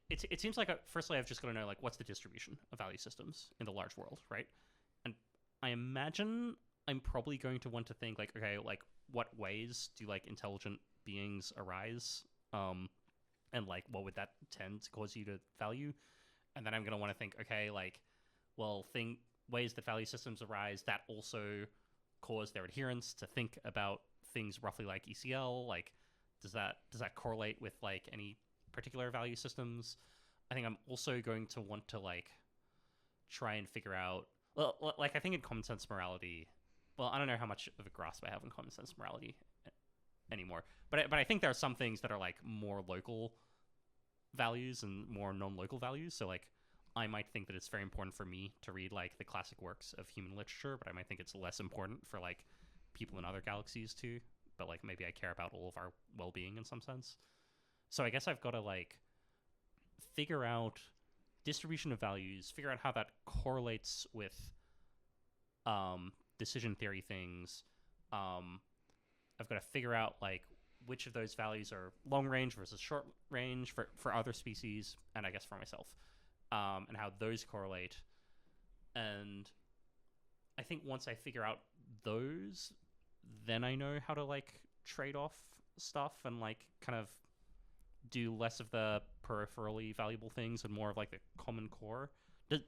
it seems like firstly I've just got to know like what's the distribution of value systems in the large world, right? And I imagine I'm probably going to want to think like, okay, like what ways do like intelligent beings arise, and like what would that tend to cause you to value? And then I'm going to want to think, okay, like, well, ways that value systems arise that also cause their adherents to think about things roughly like ECL. Like, does that correlate with like any particular value systems? I think I'm also going to want to like try and figure out. Well, like I think in common sense morality. Well, I don't know how much of a grasp I have in common sense morality anymore, but I think there are some things that are like more local values and more non-local values. So like I might think that it's very important for me to read like the classic works of human literature, but I might think it's less important for like people in other galaxies too. But like maybe I care about all of our well-being in some sense. So I guess I've got to like figure out distribution of values, figure out how that correlates with decision theory things. I've got to figure out like which of those values are long range versus short range for other species, and I guess for myself, and how those correlate. And I think once I figure out those, then I know how to like trade off stuff and like kind of do less of the peripherally valuable things and more of like the common core.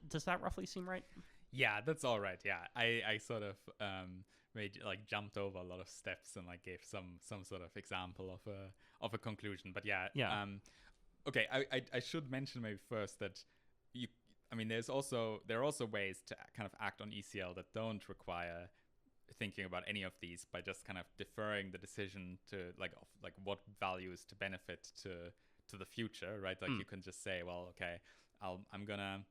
Does that roughly seem right? Yeah, that's all right. Yeah, I sort of made like jumped over a lot of steps and like gave some sort of example of a conclusion. But yeah, Yeah. Okay, I should mention maybe first that there are also ways to kind of act on ECL that don't require thinking about any of these, by just kind of deferring the decision to like what values to benefit to the future, right? Like you can just say, well, okay, I'm gonna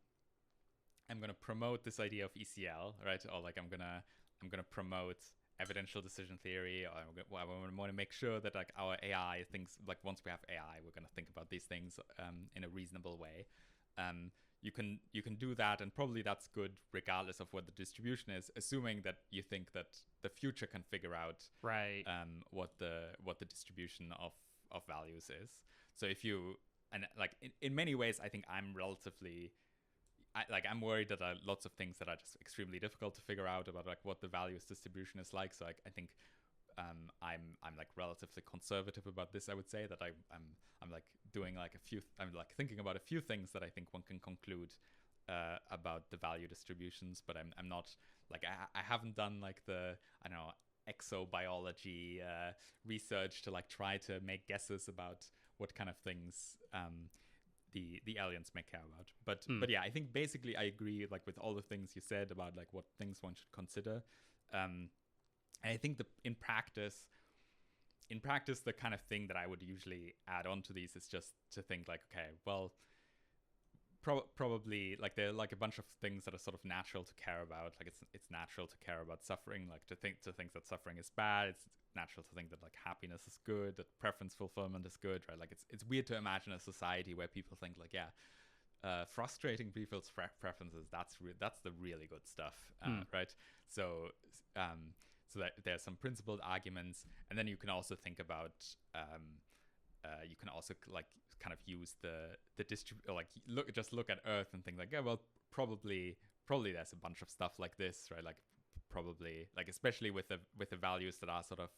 promote this idea of ECL, right? Or like I'm gonna promote evidential decision theory, or I want to make sure that like our AI thinks, like once we have AI, we're gonna think about these things in a reasonable way. You can do that, and probably that's good regardless of what the distribution is, assuming that you think that the future can figure out right what the distribution of values is. So if you, and like in many ways, I think I'm relatively, I'm worried that there are lots of things that are just extremely difficult to figure out about like what the values distribution is like. So I think I'm like relatively conservative about this. I would say that I'm like doing like I'm like thinking about a few things that I think one can conclude about the value distributions, but I'm not like I haven't done like the, I don't know, exobiology research to like try to make guesses about what kind of things the aliens may care about. But yeah, I think basically I agree like with all the things you said about like what things one should consider. And I think in practice, the kind of thing that I would usually add on to these is just to think like, okay, well, probably like there are like a bunch of things that are sort of natural to care about. Like it's natural to care about suffering, like to think that suffering is bad. It's natural to think that like happiness is good, that preference fulfillment is good, right? Like it's weird to imagine a society where people think like, yeah, frustrating people's preferences, that's the really good stuff, right? So that there's some principled arguments, and then you can also think about you can also like kind of use the like look at Earth and think like, yeah, well, probably there's a bunch of stuff like this, right? Like probably like, especially with the values that are sort of,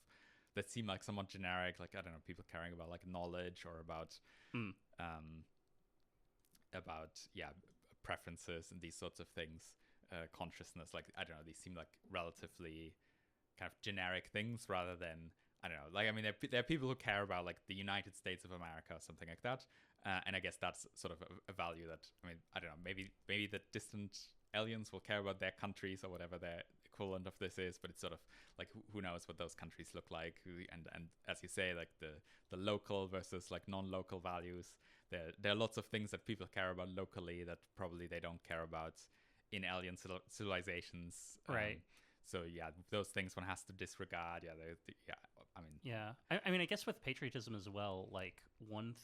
that seem like somewhat generic, like I don't know, people caring about like knowledge or about preferences and these sorts of things, consciousness, like I don't know, these seem like relatively kind of generic things rather than, I don't know, like I mean there are people who care about like the United States of America or something like that, and I guess that's sort of a value that, I mean, I don't know, maybe the distant aliens will care about their countries or whatever their equivalent of this is, but it's sort of like who knows what those countries look like, and as you say, like the local versus like non-local values, there are lots of things that people care about locally that probably they don't care about in alien civilizations, right so yeah, those things one has to disregard. I mean I guess with patriotism as well, like one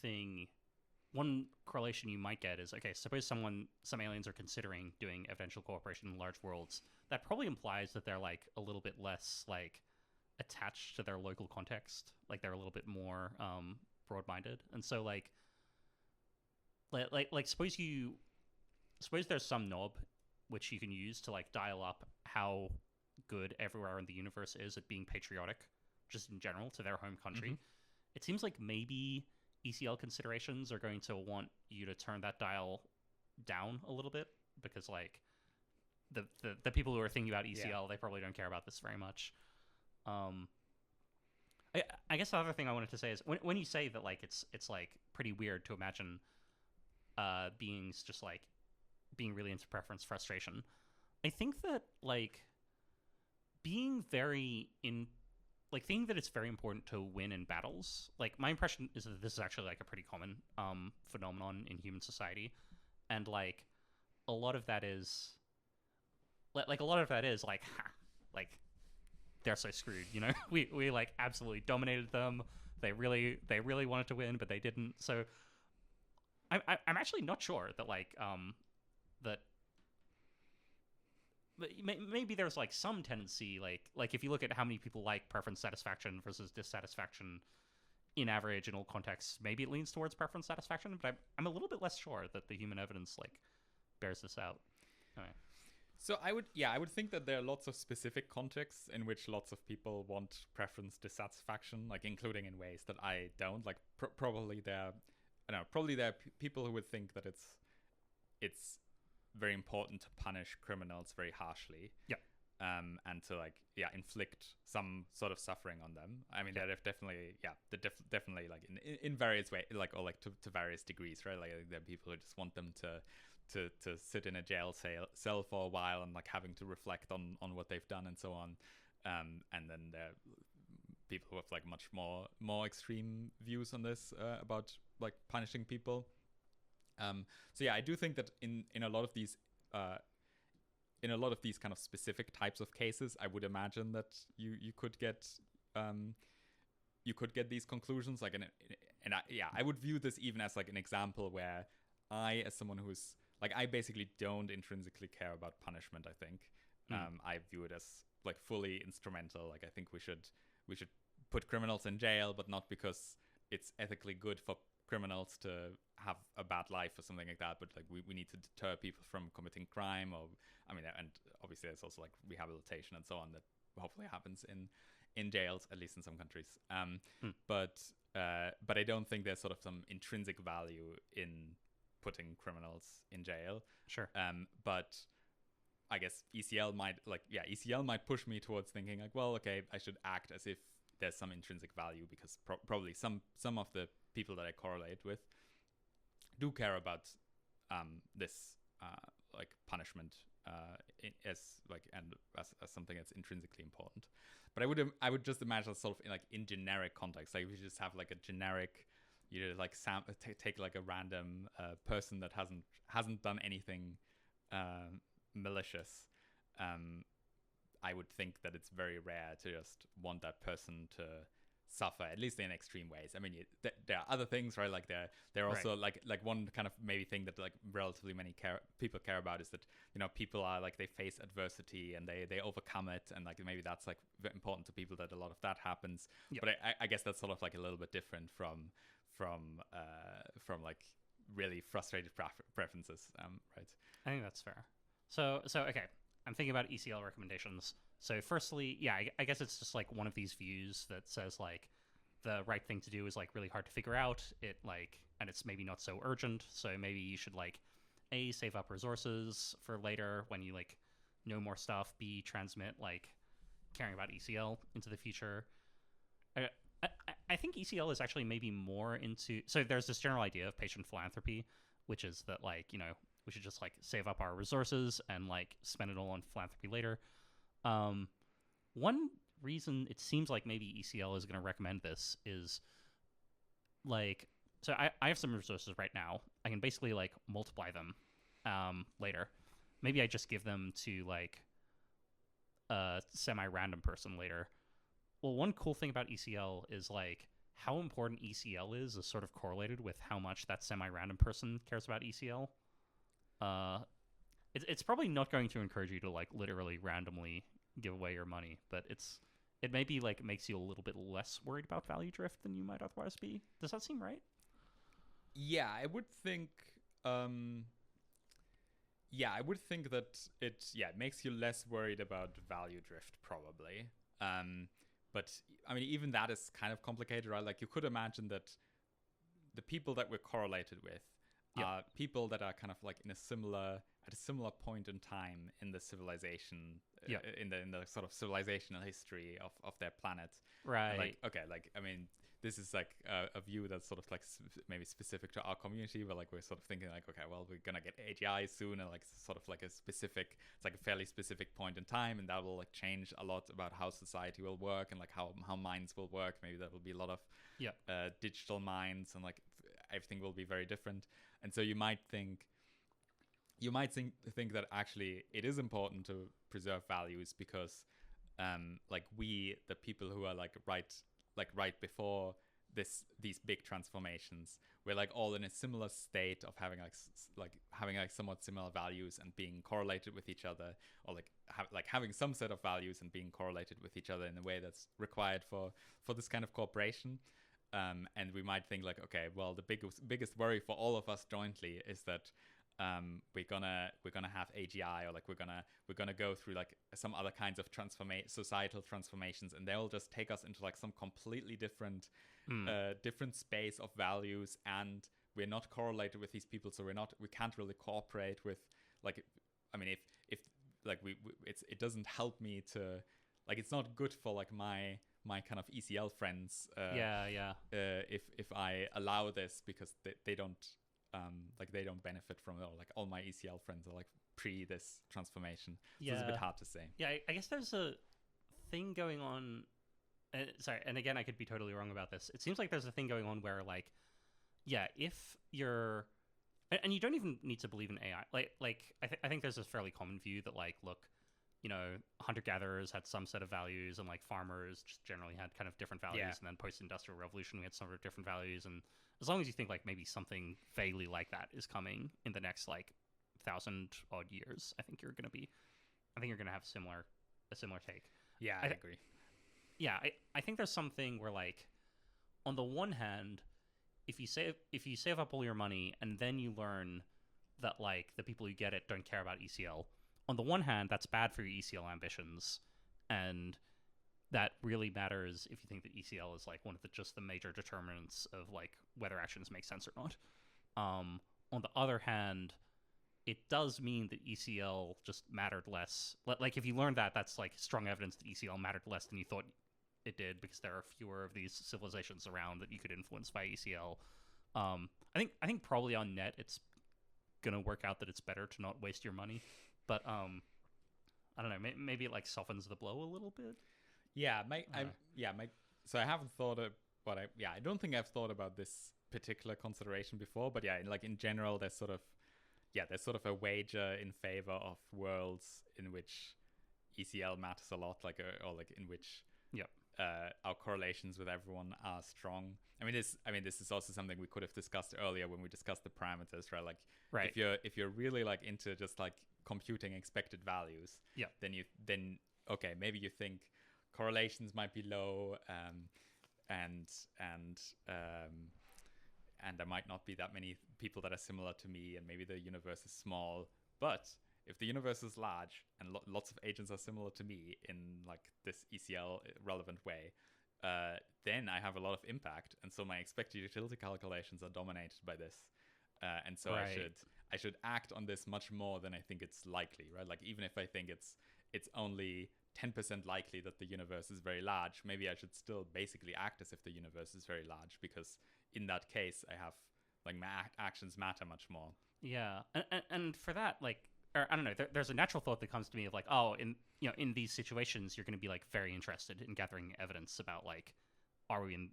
correlation you might get is, okay, suppose some aliens are considering doing evidential cooperation in large worlds. That probably implies that they're like a little bit less like attached to their local context, like they're a little bit more broad-minded. And so like suppose there's some knob which you can use to like dial up how good everywhere in the universe is at being patriotic, just in general, to their home country. It seems like maybe ECL considerations are going to want you to turn that dial down a little bit, because like the people who are thinking about ECL, they probably don't care about this very much. I guess the other thing I wanted to say is when you say that like it's like pretty weird to imagine beings just like being really into preference frustration, I think that like being very in like thinking that it's very important to win in battles, like my impression is that this is actually like a pretty common phenomenon in human society, and like a lot of that is like like they're so screwed, you know. we like absolutely dominated them. They really wanted to win, but they didn't. So I'm actually not sure that like that maybe there's like some tendency like if you look at how many people like preference satisfaction versus dissatisfaction in average in all contexts, maybe it leans towards preference satisfaction, but I'm a little bit less sure that the human evidence like bears this out. Anyway. So I would think that there are lots of specific contexts in which lots of people want preference dissatisfaction, like including in ways that I don't. Like probably there are people who would think that it's very important to punish criminals very harshly. Yeah. And to like inflict some sort of suffering on them. I mean, they're definitely like in various ways, like or like to various degrees, right? Like there are people who just want them to sit in a jail cell for a while and like having to reflect on what they've done and so on. And then there are people who have like much more extreme views on this about like punishing people. So yeah, I do think that in a lot of these kind of specific types of cases, I would imagine that you could get these conclusions. Like I would view this even as like an example where I, as someone who's like, I basically don't intrinsically care about punishment. I think I view it as like fully instrumental. Like I think we should put criminals in jail, but not because it's ethically good for criminals to have a bad life or something like that, but like we need to deter people from committing crime, or I mean, and obviously there's also like rehabilitation and so on that hopefully happens in jails, at least in some countries. But I don't think there's sort of some intrinsic value in putting criminals in jail. Sure. But I guess ECL might push me towards thinking like, well, okay, I should act as if there's some intrinsic value, because probably some of the people that I correlate with do care about this like punishment as something that's intrinsically important. But I would just imagine sort of in generic context, like if you just have like a generic, like take like a random person that hasn't done anything malicious. I would think that it's very rare to just want that person to suffer, at least in extreme ways. I mean, there are other things, right? Like there are also like one kind of maybe thing that like relatively many people care about is that, you know, people are like, they face adversity and they overcome it, and like maybe that's like important to people that a lot of that happens. Yep. But I guess that's sort of like a little bit different from like really frustrated preferences, right? I think that's fair. So okay, I'm thinking about ECL recommendations. So firstly, yeah, I guess it's just like one of these views that says like the right thing to do is like really hard to figure out. It like, and it's maybe not so urgent. So maybe you should like A, save up resources for later when you like know more stuff. B, transmit like caring about ECL into the future. I think ECL is actually maybe more into, so there's this general idea of patient philanthropy, which is that like, you know, we should just like save up our resources and like spend it all on philanthropy later. One reason it seems like maybe ECL is going to recommend this is like, so I have some resources right now. I can basically like multiply them later. Maybe I just give them to like a semi-random person later. Well, one cool thing about ECL is like how important ECL is sort of correlated with how much that semi-random person cares about ECL. It's probably not going to encourage you to like literally randomly give away your money, but it maybe like makes you a little bit less worried about value drift than you might otherwise be. Does that seem right? Yeah, I would think Yeah, I would think that it makes you less worried about value drift probably. But I mean, even that is kind of complicated, right? Like you could imagine that the people that we're correlated with are people that are kind of like at a similar point in time in the civilization, in the sort of civilizational history of their planet. Right. And like, okay, like I mean, this is like a view that's sort of like maybe specific to our community, but like we're sort of thinking like, okay, well, we're gonna get AGI soon, and like sort of like it's like a fairly specific point in time, and that will like change a lot about how society will work and like how minds will work. Maybe there will be a lot of digital minds, and like everything will be very different. And so you might think that actually it is important to preserve values because like the people who are like right before these big transformations, we're like all in a similar state of having like somewhat similar values and being correlated with each other, or like having some set of values and being correlated with each other in a way that's required for this kind of cooperation. And we might think like, okay, well, the biggest worry for all of us jointly is that we're gonna have AGI, or like we're gonna go through like some other kinds of societal transformations, and they'll just take us into like some completely different different space of values, and we're not correlated with these people, so we can't really cooperate with, like, I mean, if like it doesn't help me to, like, it's not good for like my kind of ECL friends if I allow this, because they don't they don't benefit from it, or like all my ECL friends are like pre this transformation. So it's a bit hard to say. Yeah, I guess there's a thing going on. Sorry, and again, I could be totally wrong about this. It seems like there's a thing going on where like, if you're, and you don't even need to believe in AI. I think there's this fairly common view that like, look, hunter-gatherers had some set of values, and like farmers just generally had kind of different values, and then post-industrial revolution we had some sort of different values, and as long as you think like maybe something vaguely like that is coming in the next like 1,000 odd years, I think you're gonna have a similar take. Yeah, I agree. Yeah, I think there's something where like, on the one hand, if you save up all your money and then you learn that like the people who get it don't care about ECL, on the one hand, that's bad for your ECL ambitions, and that really matters if you think that ECL is like one of the major determinants of like whether actions make sense or not. On the other hand, it does mean that ECL just mattered less. Like if you learned that, that's like strong evidence that ECL mattered less than you thought it did, because there are fewer of these civilizations around that you could influence by ECL. I think probably on net it's gonna work out that it's better to not waste your money, but I don't know. Maybe it like softens the blow a little bit. Yeah, so I haven't thought of I don't think I've thought about this particular consideration before, but yeah, like in general, there's sort of a wager in favor of worlds in which ECL matters a lot, or in which our correlations with everyone are strong. I mean, this is also something we could have discussed earlier when we discussed the parameters, right? Like, if you're really like into just like computing expected values, then okay, maybe you think correlations might be low, and there might not be that many people that are similar to me, and maybe the universe is small. But if the universe is large and lots of agents are similar to me in like this ECL relevant way, then I have a lot of impact, and so my expected utility calculations are dominated by this, and so I should act on this much more than I think it's likely, right? Like, even if I think it's only 10% likely that the universe is very large, maybe I should still basically act as if the universe is very large, because in that case I have like my actions matter much more. Yeah, and for that, like, or I don't know, there's a natural thought that comes to me of like, oh, in these situations you're going to be like very interested in gathering evidence about like, are we in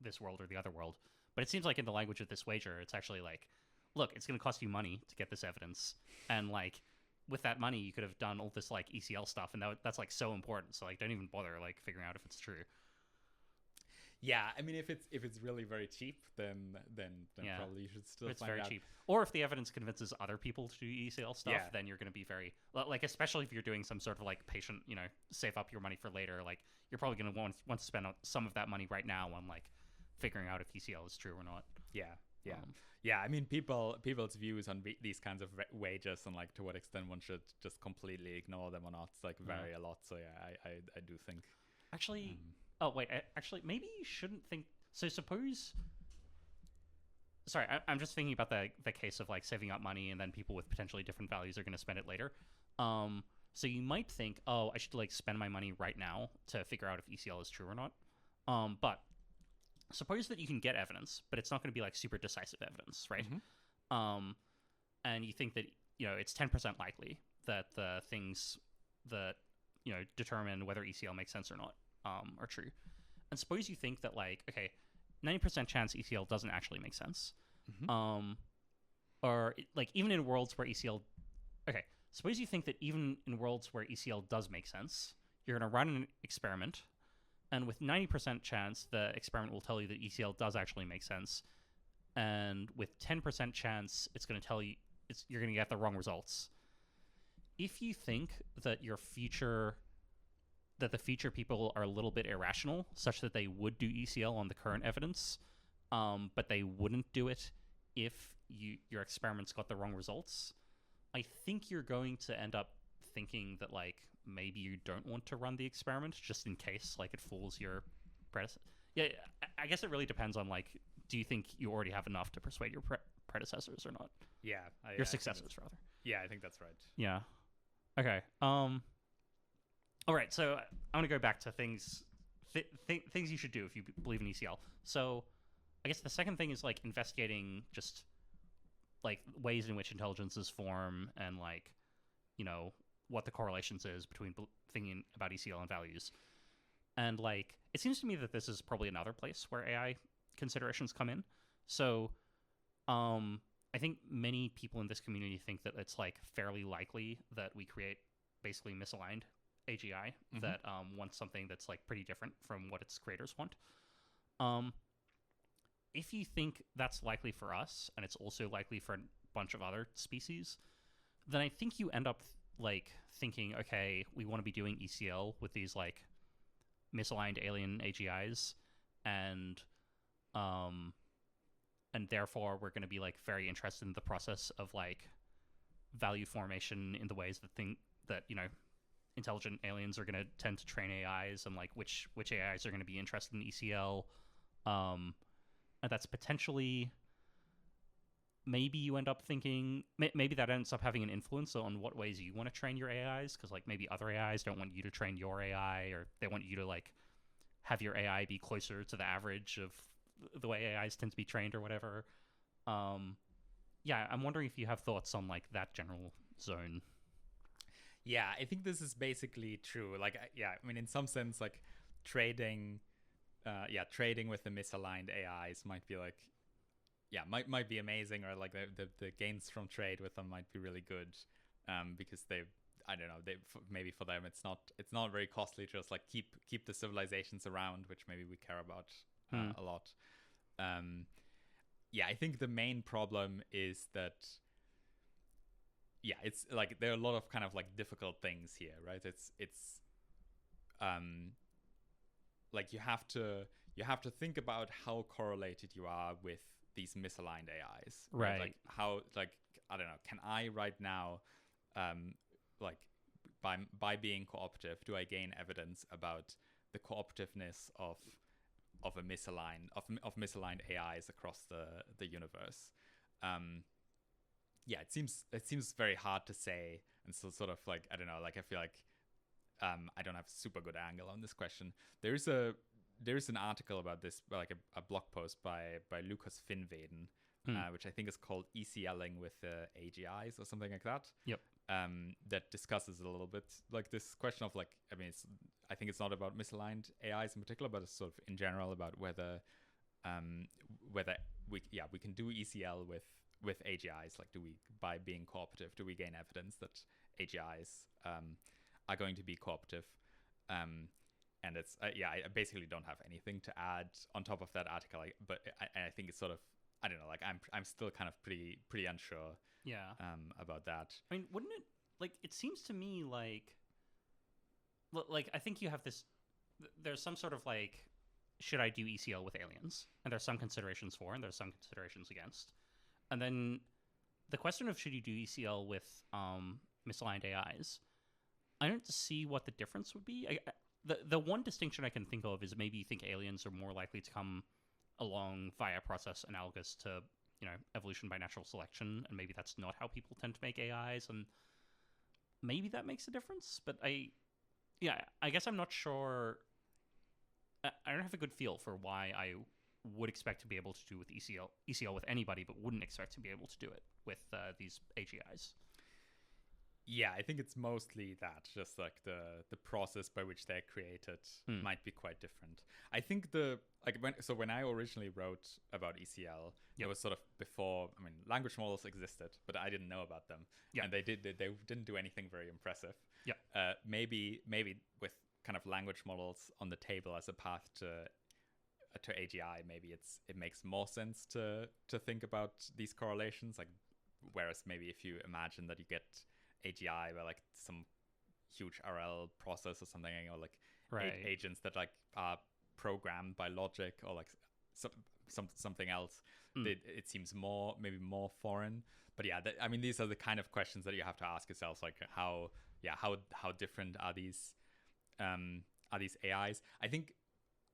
this world or the other world? But it seems like in the language of this wager, it's actually like, look, it's going to cost you money to get this evidence, and like with that money you could have done all this like ECL stuff, and that's like so important, so like don't even bother like figuring out if it's true. Yeah, I mean, if it's really very cheap, then probably you should still. It's find very out. cheap. Or if the evidence convinces other people to do ECL stuff, then you're going to be very like, especially if you're doing some sort of like patient, save up your money for later. Like, you're probably going to want to spend some of that money right now on like figuring out if ECL is true or not. Yeah, Yeah. Yeah, I mean, people's views on these kinds of wages and like to what extent one should just completely ignore them or not, it's like vary a lot. So yeah, I do think actually. Oh wait, actually, maybe you shouldn't think. So suppose. Sorry, I'm just thinking about the case of like saving up money and then people with potentially different values are going to spend it later. So you might think, oh, I should like spend my money right now to figure out if ECL is true or not. But suppose that you can get evidence, but it's not going to be like super decisive evidence, right? And you think that it's 10% likely that the things that determine whether ECL makes sense or not are true. And suppose you think that like, okay, 90% chance ECL doesn't actually make sense. Or like even in worlds where ECL, okay, suppose you think that even in worlds where ECL does make sense, you're going to run an experiment, and with 90% chance, the experiment will tell you that ECL does actually make sense. And with 10% chance, it's going to tell you you're going to get the wrong results. If you think that the future people are a little bit irrational, such that they would do ECL on the current evidence, but they wouldn't do it if your experiments got the wrong results, I think you're going to end up thinking that like maybe you don't want to run the experiment just in case like it fools your predecessor. Yeah, I guess it really depends on like, do you think you already have enough to persuade your predecessors or not? Yeah, your successors rather. Yeah, I think that's right. Yeah. Okay. All right, so I'm gonna go back to things you should do if you believe in ECL. So, I guess the second thing is like investigating just like ways in which intelligences form and like, what the correlations is between thinking about ECL and values. And like, it seems to me that this is probably another place where AI considerations come in. So, I think many people in this community think that it's like fairly likely that we create basically misaligned AGI that wants something that's like pretty different from what its creators want. If you think that's likely for us, and it's also likely for a bunch of other species, then I think you end up like thinking, okay, we want to be doing ECL with these like misaligned alien AGIs, and therefore we're going to be like very interested in the process of like value formation in the ways that intelligent aliens are going to tend to train AIs, and like which AIs are going to be interested in ECL. And that's potentially, maybe you end up thinking, maybe that ends up having an influence on what ways you want to train your AIs, because like maybe other AIs don't want you to train your AI, or they want you to like have your AI be closer to the average of the way AIs tend to be trained or whatever. Yeah, I'm wondering if you have thoughts on like that general zone. Yeah, I think this is basically true. Like, yeah, I mean, in some sense, like trading with the misaligned AIs might be like, yeah, might be amazing, or like the gains from trade with them might be really good, because I don't know, maybe for them it's not very costly to just like keep the civilizations around, which maybe we care about a lot. Yeah, I think the main problem is that, yeah, it's like there are a lot of kind of like difficult things here, right? It's like you have to think about how correlated you are with these misaligned AIs, right? Like how, like, I don't know, can I right now, like by being cooperative, do I gain evidence about the cooperativeness of misaligned AIs across the universe? Yeah, it seems very hard to say, and so sort of like, I don't know, like I feel like I don't have a super good angle on this question. There's an article about this, like a blog post by Lucas Finveden, which I think is called ECLing with AGIs or something like that. Yep. That discusses a little bit like this question of like, I mean, I think it's not about misaligned AIs in particular, but it's sort of in general about whether we can do ECL with AGIs. Like, by being cooperative, do we gain evidence that AGIs are going to be cooperative? And it's I basically don't have anything to add on top of that article. But I think it's sort of, I don't know, like I'm still kind of pretty unsure. Yeah. About that. I mean, wouldn't it, like, it seems to me like I think you have this. There's some sort of like should I do ECL with aliens? And there's some considerations for, and there's some considerations against. And then the question of should you do ECL with misaligned AIs, I don't see what the difference would be. The one distinction I can think of is maybe you think aliens are more likely to come along via a process analogous to, evolution by natural selection, and maybe that's not how people tend to make AIs, and maybe that makes a difference. But I guess I'm not sure. I don't have a good feel for why I would expect to be able to do with ECL with anybody, but wouldn't expect to be able to do it with these AGIs. Yeah, I think it's mostly that, just like the process by which they're created might be quite different. I think when I originally wrote about ECL, it was sort of before. I mean, language models existed, but I didn't know about them, and they didn't do anything very impressive. Yeah, maybe with kind of language models on the table as a path to AGI, maybe it makes more sense to think about these correlations. Like, whereas maybe if you imagine that you get AGI by like some huge RL process or something, or like agents that like are programmed by logic or like something else, it seems maybe more foreign. But yeah, I mean, these are the kind of questions that you have to ask yourself, like how different are these AIs? I think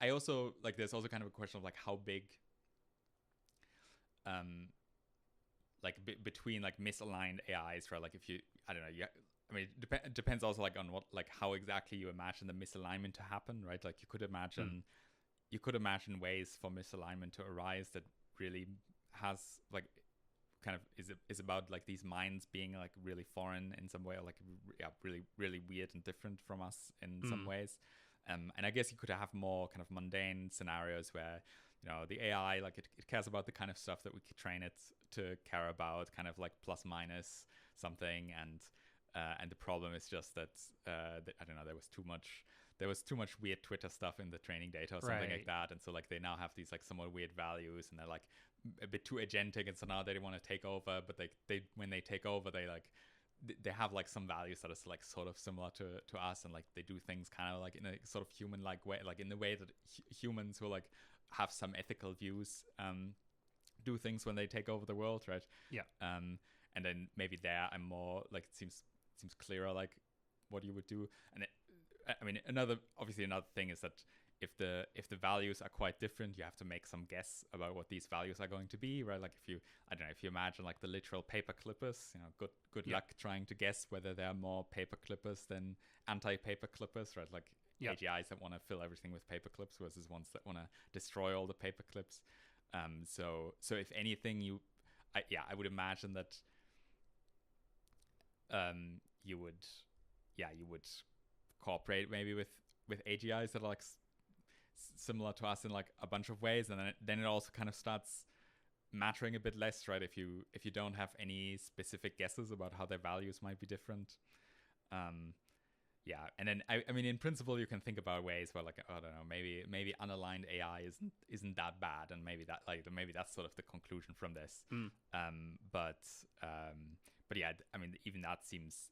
I also like there's also kind of a question of like how big between like misaligned AIs, right? Like if you, I don't know, I mean, it depends also like on what, like how exactly you imagine the misalignment to happen, right? Like you could imagine ways for misalignment to arise that really has like kind of is about like these minds being like really foreign in some way, or like really really weird and different from us in some ways. And I guess you could have more kind of mundane scenarios where, the AI, like it cares about the kind of stuff that we could train it to care about, kind of like plus minus something. And the problem is just that, I don't know, there was too much weird Twitter stuff in the training data or something like that. And so like they now have these like somewhat weird values, and they're like a bit too agentic. And so now they want to take over, but they when they take over, they have like some values that are like sort of similar to us, and like they do things kind of like in a sort of human like way, like in the way that humans will like have some ethical views do things when they take over the world, right? And then maybe there I'm more like it seems clearer like what you would do. And I mean, another thing is that if the values are quite different, you have to make some guess about what these values are going to be, right? Like if you imagine like the literal paper clippers, good luck trying to guess whether there are more paper clippers than anti-paper clippers, right? Like AGIs that want to fill everything with paper clips versus ones that want to destroy all the paper clips. So if anything, I would imagine that you would cooperate maybe with AGIs that are like similar to us in like a bunch of ways, and then it also kind of starts mattering a bit less, right? If you don't have any specific guesses about how their values might be different. And then I mean, in principle, you can think about ways where like, I don't know, maybe unaligned AI isn't that bad, and maybe that's sort of the conclusion from this. But yeah, I mean, even that seems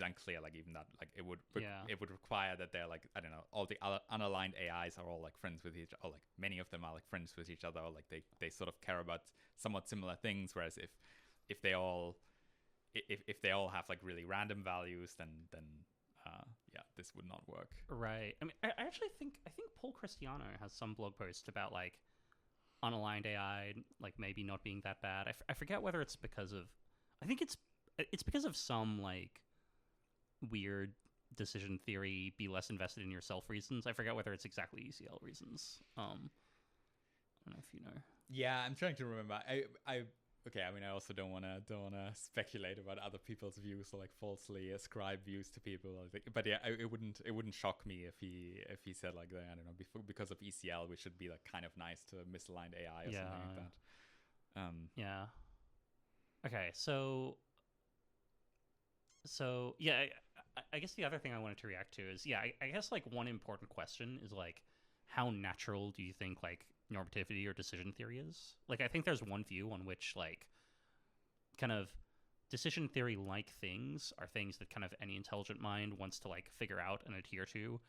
unclear. Like even that, like it would require that they're like, I don't know, all the unaligned AIs are all like friends with each, or like many of them are like friends with each other, or like they sort of care about somewhat similar things. Whereas if they all have like really random values, then this would not work. Right. I mean, I actually think Paul Cristiano has some blog post about like unaligned AI, like maybe not being that bad. I forget whether it's because of, I think it's because of some like weird decision theory, be less invested in yourself reasons. I forget whether it's exactly ECL reasons. I don't know if you know. Yeah, I'm trying to remember. Okay, I mean, I also don't want to speculate about other people's views or like falsely ascribe views to people. But yeah, it wouldn't shock me if he said like, I don't know, because of ECL we should be like kind of nice to misaligned AI or something like that. Yeah. Okay, so yeah, I guess the other thing I wanted to react to is, I guess like one important question is like, how natural do you think like normativity or decision theory is? Like, I think there's one view on which like kind of decision theory like things are things that kind of any intelligent mind wants to like figure out and adhere to.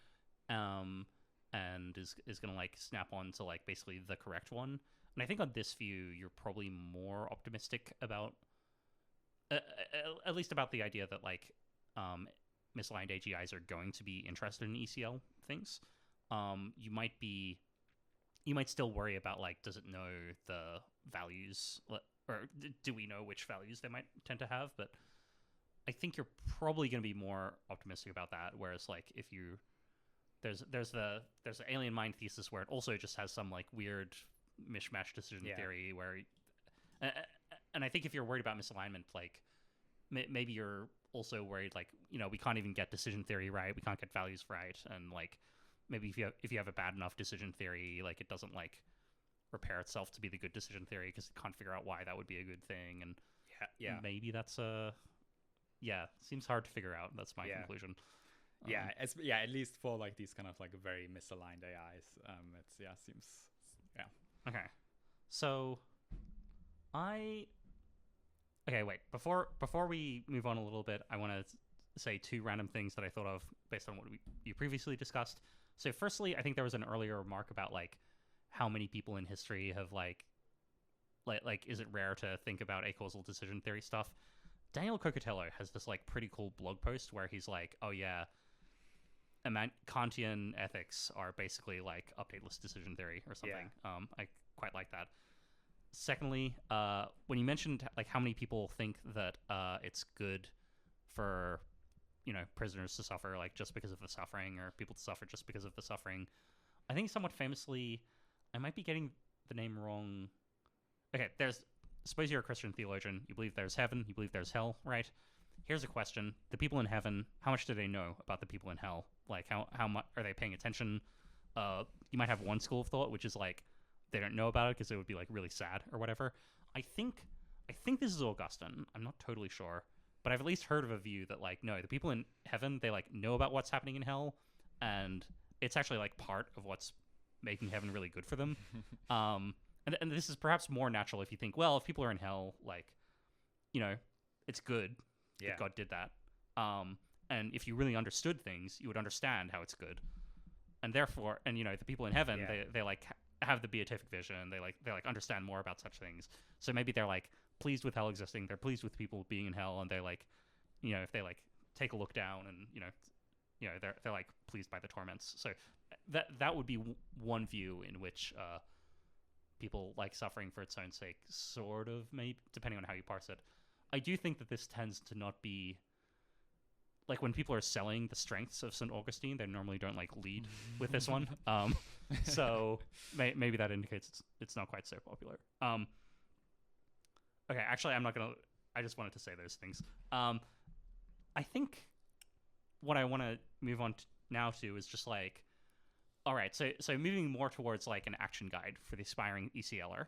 and is going to like snap on to like basically the correct one. And I think on this view, you're probably more optimistic about, at least about the idea that like misaligned AGIs are going to be interested in ECL things. You might still worry about like, does it know the values, or do we know which values they might tend to have? But I think you're probably going to be more optimistic about that. Whereas like if you there's the alien mind thesis where it also just has some like weird mishmash decision theory where, and I think if you're worried about misalignment, like maybe you're also worried like, you know, we can't even get decision theory right, we can't get values right, and like maybe if you have a bad enough decision theory, like it doesn't like repair itself to be the good decision theory because it can't figure out why that would be a good thing. And maybe that's seems hard to figure out. That's my conclusion. At least for like these kind of like very misaligned AIs, seems okay. So wait, before we move on a little bit, I want to say two random things that I thought of based on what you previously discussed. So firstly, I think there was an earlier remark about like how many people in history have like is it rare to think about acausal decision theory stuff? Daniel Cocotello has this like pretty cool blog post where he's like, oh yeah, Kantian ethics are basically like updateless decision theory or something. I quite like that. Secondly, when you mentioned like how many people think that it's good for, you know, prisoners to suffer like just because of the suffering, or people to suffer just because of the suffering, I think somewhat famously, I might be getting the name wrong. Okay, suppose you're a Christian theologian, you believe there's heaven, you believe there's hell, right? Here's a question: the people in heaven, how much do they know about the people in hell? Like how much are they paying attention? You might have one school of thought which is like they don't know about it because it would be like really sad or whatever. I think this is Augustine. I'm not totally sure, but I've at least heard of a view that like, no, the people in heaven, they like know about what's happening in hell, and it's actually like part of what's making heaven really good for them. And this is perhaps more natural if you think, well, if people are in hell, like, you know, it's good that God did that. And if you really understood things, you would understand how it's good. And therefore, and you know, the people in heaven, they like have the beatific vision. They like understand more about such things. So maybe they're like pleased with hell existing. They're pleased with people being in hell, and they like, you know, if they like take a look down, and you know, they're like pleased by the torments. So that would be one view in which people like suffering for its own sake, sort of, maybe, depending on how you parse it. I do think that this tends to not be like when people are selling the strengths of St. Augustine, they normally don't like lead with this one. So maybe that indicates it's not quite so popular. Okay, actually, I'm not gonna. I just wanted to say those things. I think what I want to move on now to is just like, all right, so moving more towards like an action guide for the aspiring ECLer.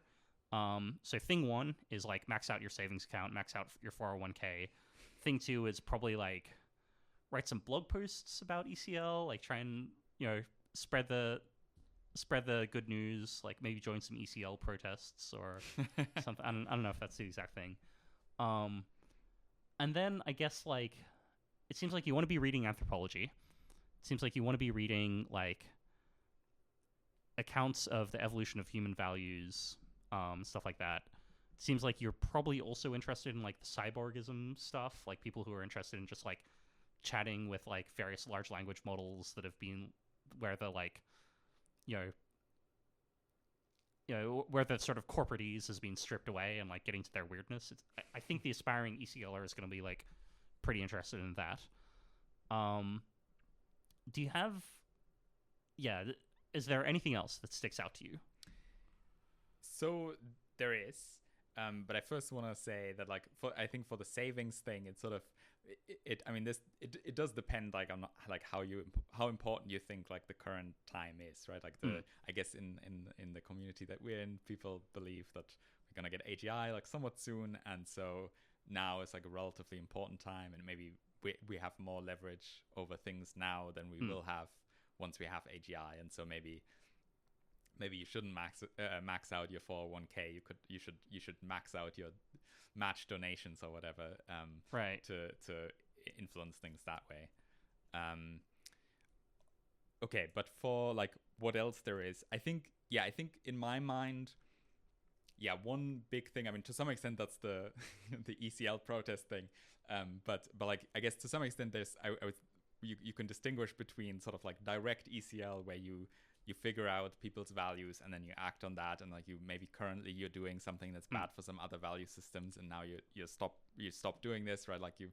So thing one is like max out your savings account, max out your 401k. Thing two is probably like write some blog posts about ECL, like try and, you know, spread the good news, like maybe join some ECL protests or something. I don't know if that's the exact thing. And then I guess like it seems like you want to be reading anthropology. It seems like you want to be reading like accounts of the evolution of human values, stuff like that. It seems like you're probably also interested in like the cyborgism stuff, like people who are interested in just like chatting with like various large language models that have been where the like, you know, where the sort of corporatese has been stripped away and like getting to their weirdness. I think the aspiring ECLer is going to be like pretty interested in that. Do you have, is there anything else that sticks out to you? So there is, but I first want to say that like I think for the savings thing, it's sort of it does depend like on like how important you think like the current time is, right? Like I guess in the community that we're in, people believe that we're gonna get AGI like somewhat soon, and so now it's like a relatively important time, and maybe we have more leverage over things now than we will have once we have AGI, and so maybe you shouldn't max out your 401k. You should max out your match donations or whatever, right? To influence things that way. okay, but for like what else there is, I think in my mind, one big thing. I mean, to some extent, that's the the ECL protest thing. But like I guess to some extent, there's you can distinguish between sort of like direct ECL where you figure out people's values and then you act on that, and like you maybe currently you're doing something that's bad for some other value systems, and now you stop doing this, right? Like you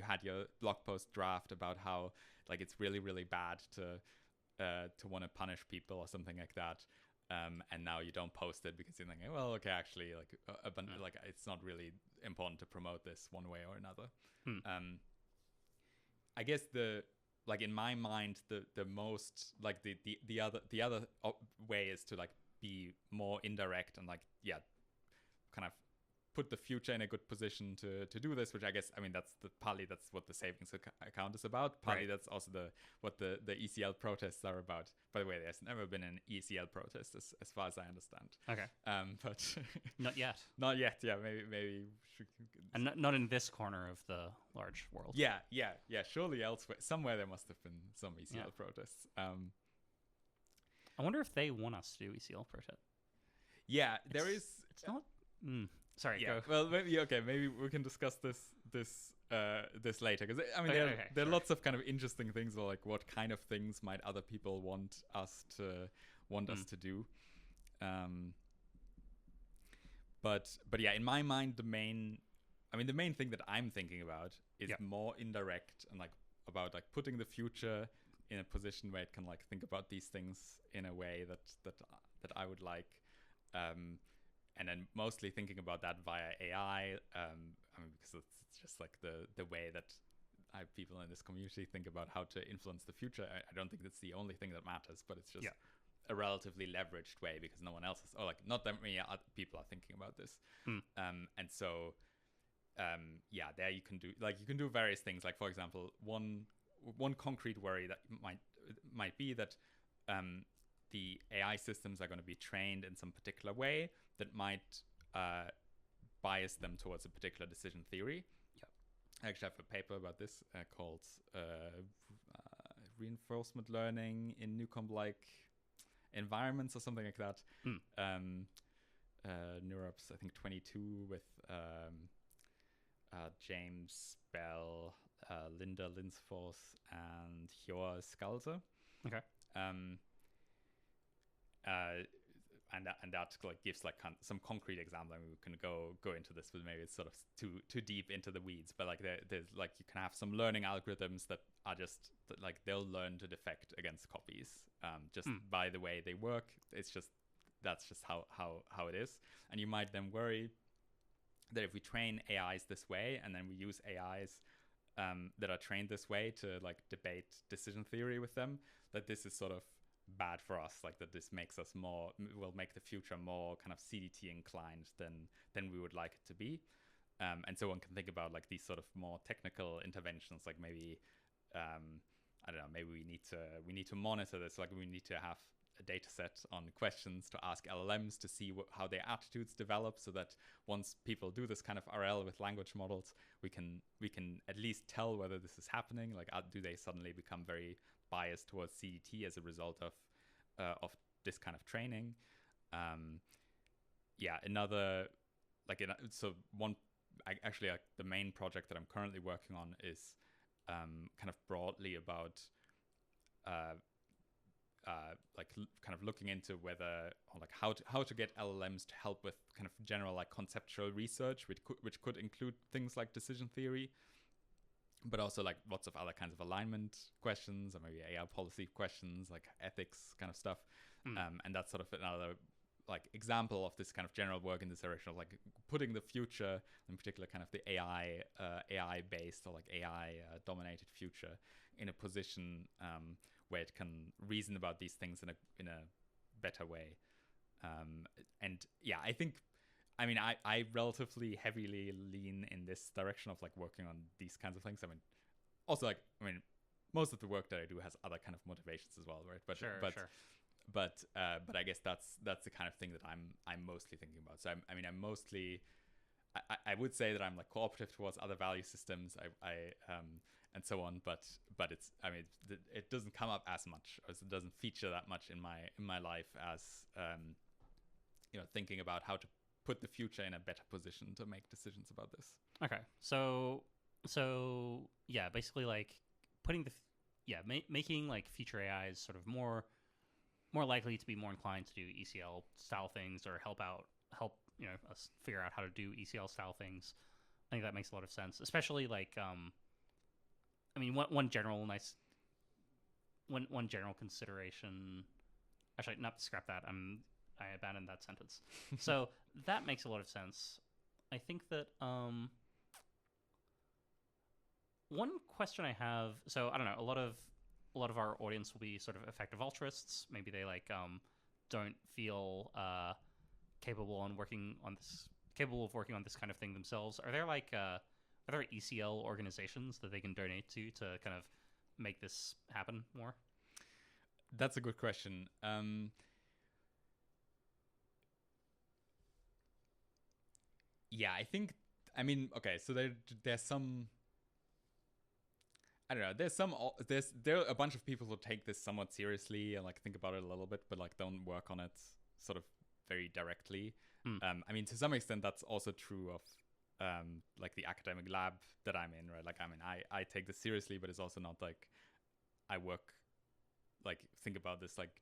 had your blog post draft about how like it's really really bad to want to punish people or something like that. And now you don't post it because you're thinking, well, okay, actually, like it's not really important to promote this one way or another. I guess in my mind, the most like the other way is to like be more indirect and like kind of put the future in a good position to do this, which I guess, I mean, that's what the savings account is about. Partly that's also what the ECL protests are about. By the way, there's never been an ECL protest as far as I understand. Okay. But not yet. Not yet. Yeah, maybe. And not in this corner of the large world. Yeah. Surely elsewhere, somewhere there must have been some ECL protests. I wonder if they want us to do ECL protest. Yeah, there is. It's not. Sorry. Yeah. Go. Well, maybe we can discuss this later, because I mean there are lots of kind of interesting things, or like what kind of things might other people want us to do. But yeah, in my mind, the main thing that I'm thinking about is more indirect and like about like putting the future in a position where it can like think about these things in a way that I would like. And then mostly thinking about that via AI, because it's just like the way that people in this community think about how to influence the future. I don't think that's the only thing that matters, but it's just a relatively leveraged way because no one else is, or like not that many other people are thinking about this. And so, there you can do various things. Like, for example, one concrete worry that might be that the AI systems are going to be trained in some particular way that might bias them towards a particular decision theory. I actually have a paper about this called Reinforcement Learning in Newcomb-like Environments or something like that. Neurops, I think 22 with James Bell, Linda Linsfors, and Hjor Skalzer. Okay. And that like gives like some concrete example. I mean, we can go into this, but maybe it's sort of too deep into the weeds. But like there's like you can have some learning algorithms that are just like they'll learn to defect against copies by the way they work. That's just how it is. And you might then worry that if we train AIs this way and then we use AIs that are trained this way to like debate decision theory with them, that this is sort of bad for us, like that this will make the future more kind of CDT inclined than we would like it to be. And so one can think about like these sort of more technical interventions, like maybe I don't know, maybe we need to monitor this, like we need to have a data set on questions to ask LLMs to see how their attitudes develop, so that once people do this kind of RL with language models, we can at least tell whether this is happening. Like, do they suddenly become very biased towards CDT as a result of this kind of training? Another the main project that I'm currently working on is kind of broadly about kind of looking into whether, or like how to get LLMs to help with kind of general like conceptual research, which could include things like decision theory, but also like lots of other kinds of alignment questions, or maybe AI policy questions, like ethics kind of stuff. And that's sort of another like example of this kind of general work in this direction of like putting the future, in particular kind of the AI based or like AI dominated future, in a position where it can reason about these things in a better way. I think, I mean, I relatively heavily lean in this direction of like working on these kinds of things. I mean, also like, I mean, most of the work that I do has other kind of motivations as well, right? But sure. But I guess that's the kind of thing that I'm mostly thinking about. So I'm mostly I would say that I'm like cooperative towards other value systems. I and so on, but it's, I mean, it doesn't come up as much, or it doesn't feature that much in my life as thinking about how to put the future in a better position to make decisions about this. Okay, so yeah, basically like putting making like future AIs sort of more likely to be more inclined to do ECL style things, or help us figure out how to do ECL style things. I think that makes a lot of sense, especially like I mean, one general consideration. Actually, not scrap that. I abandoned that sentence. So that makes a lot of sense. I think that one question I have. So I don't know. A lot of our audience will be sort of effective altruists. Maybe they like don't feel capable of working on this kind of thing themselves. Are there ECL organizations that they can donate to kind of make this happen more? That's a good question. Yeah, I think, I mean, okay, so there's some, I don't know, there are a bunch of people who take this somewhat seriously and like think about it a little bit, but like don't work on it sort of very directly. I mean, to some extent, that's also true of like the academic lab that I'm in, right? Like, I mean, I take this seriously, but it's also not like I work, like, think about this like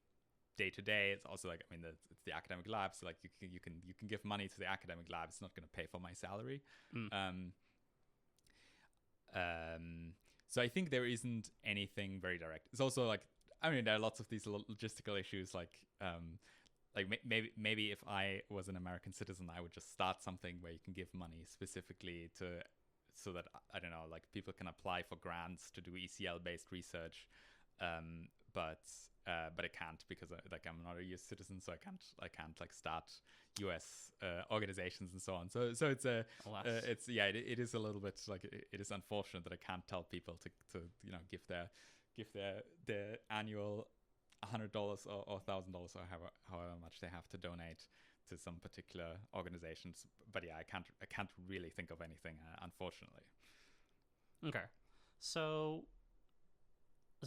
day to day. It's also like, I mean, it's the academic lab, so like you can give money to the academic lab. It's not going to pay for my salary. So I think there isn't anything very direct. It's also like, I mean, there are lots of these logistical issues, like maybe if I was an American citizen, I would just start something where you can give money specifically so that, I don't know, like people can apply for grants to do ECL based research. But I can't, because like I'm not a US citizen, so I can't like start US organizations and so on. So it's it is a little bit like, it is unfortunate that I can't tell people to give their annual $100 or $1,000 or however much they have to donate to some particular organizations. But yeah, I can't really think of anything, unfortunately. Okay, so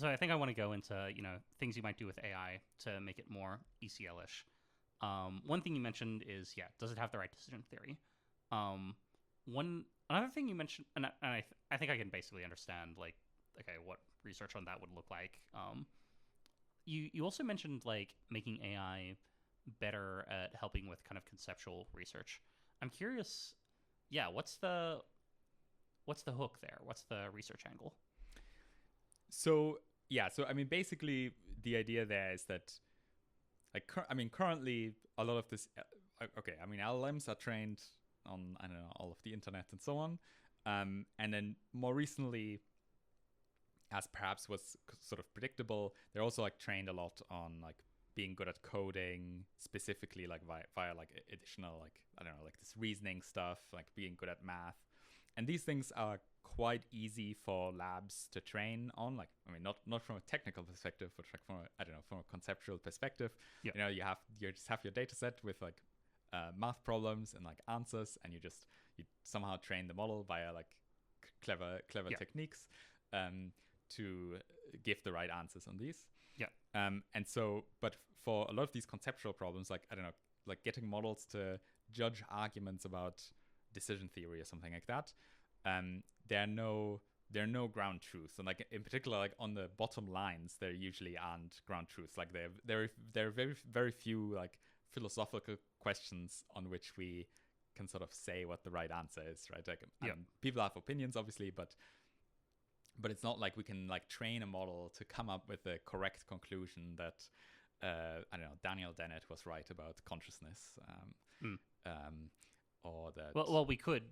I think I want to go into things you might do with AI to make it more ECL-ish. One thing you mentioned is, does it have the right decision theory? Another thing you mentioned, and I think I can basically understand like, okay, what research on that would look like. You also mentioned like making AI better at helping with kind of conceptual research. I'm curious, what's the hook there? What's the research angle? So I mean, basically the idea there is that, like, currently a lot of this, okay, I mean, LLMs are trained on, I don't know, all of the internet and so on, and then more recently, as perhaps was sort of predictable, they're also like trained a lot on like being good at coding, specifically like via like additional, like, I don't know, like this reasoning stuff, like being good at math. And these things are quite easy for labs to train on. Like, I mean, not from a technical perspective, but like from a conceptual perspective. Yep. You just have your data set with like math problems and like answers, and you somehow train the model via like clever techniques to give the right answers on these. Yeah. And so, but for a lot of these conceptual problems, like, I don't know, like getting models to judge arguments about decision theory or something like that, there are no ground truths. And like in particular, like on the bottom lines, there usually aren't ground truths. Like there are very, very few like philosophical questions on which we can sort of say what the right answer is, right? Like, people have opinions, obviously, but it's not like we can like train a model to come up with a correct conclusion that I don't know, Daniel Dennett was right about consciousness, or that. Well, we could.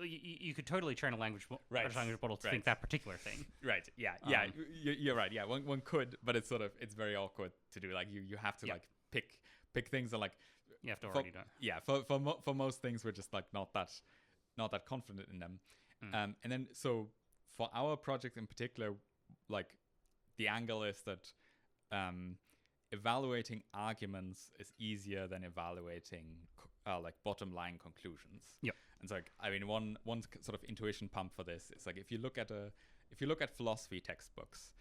You could totally train a language model to think that particular thing. Right. Yeah. You're right. Yeah. One could, but it's very awkward to do. Like you have to like pick things, and like you have to already know. Yeah. For most things, we're just like not that confident in them. And then so for our project in particular, like the angle is that evaluating arguments is easier than evaluating like bottom line conclusions. Yep. And so, like, I mean, one sort of intuition pump for this is like if you look at philosophy textbooks,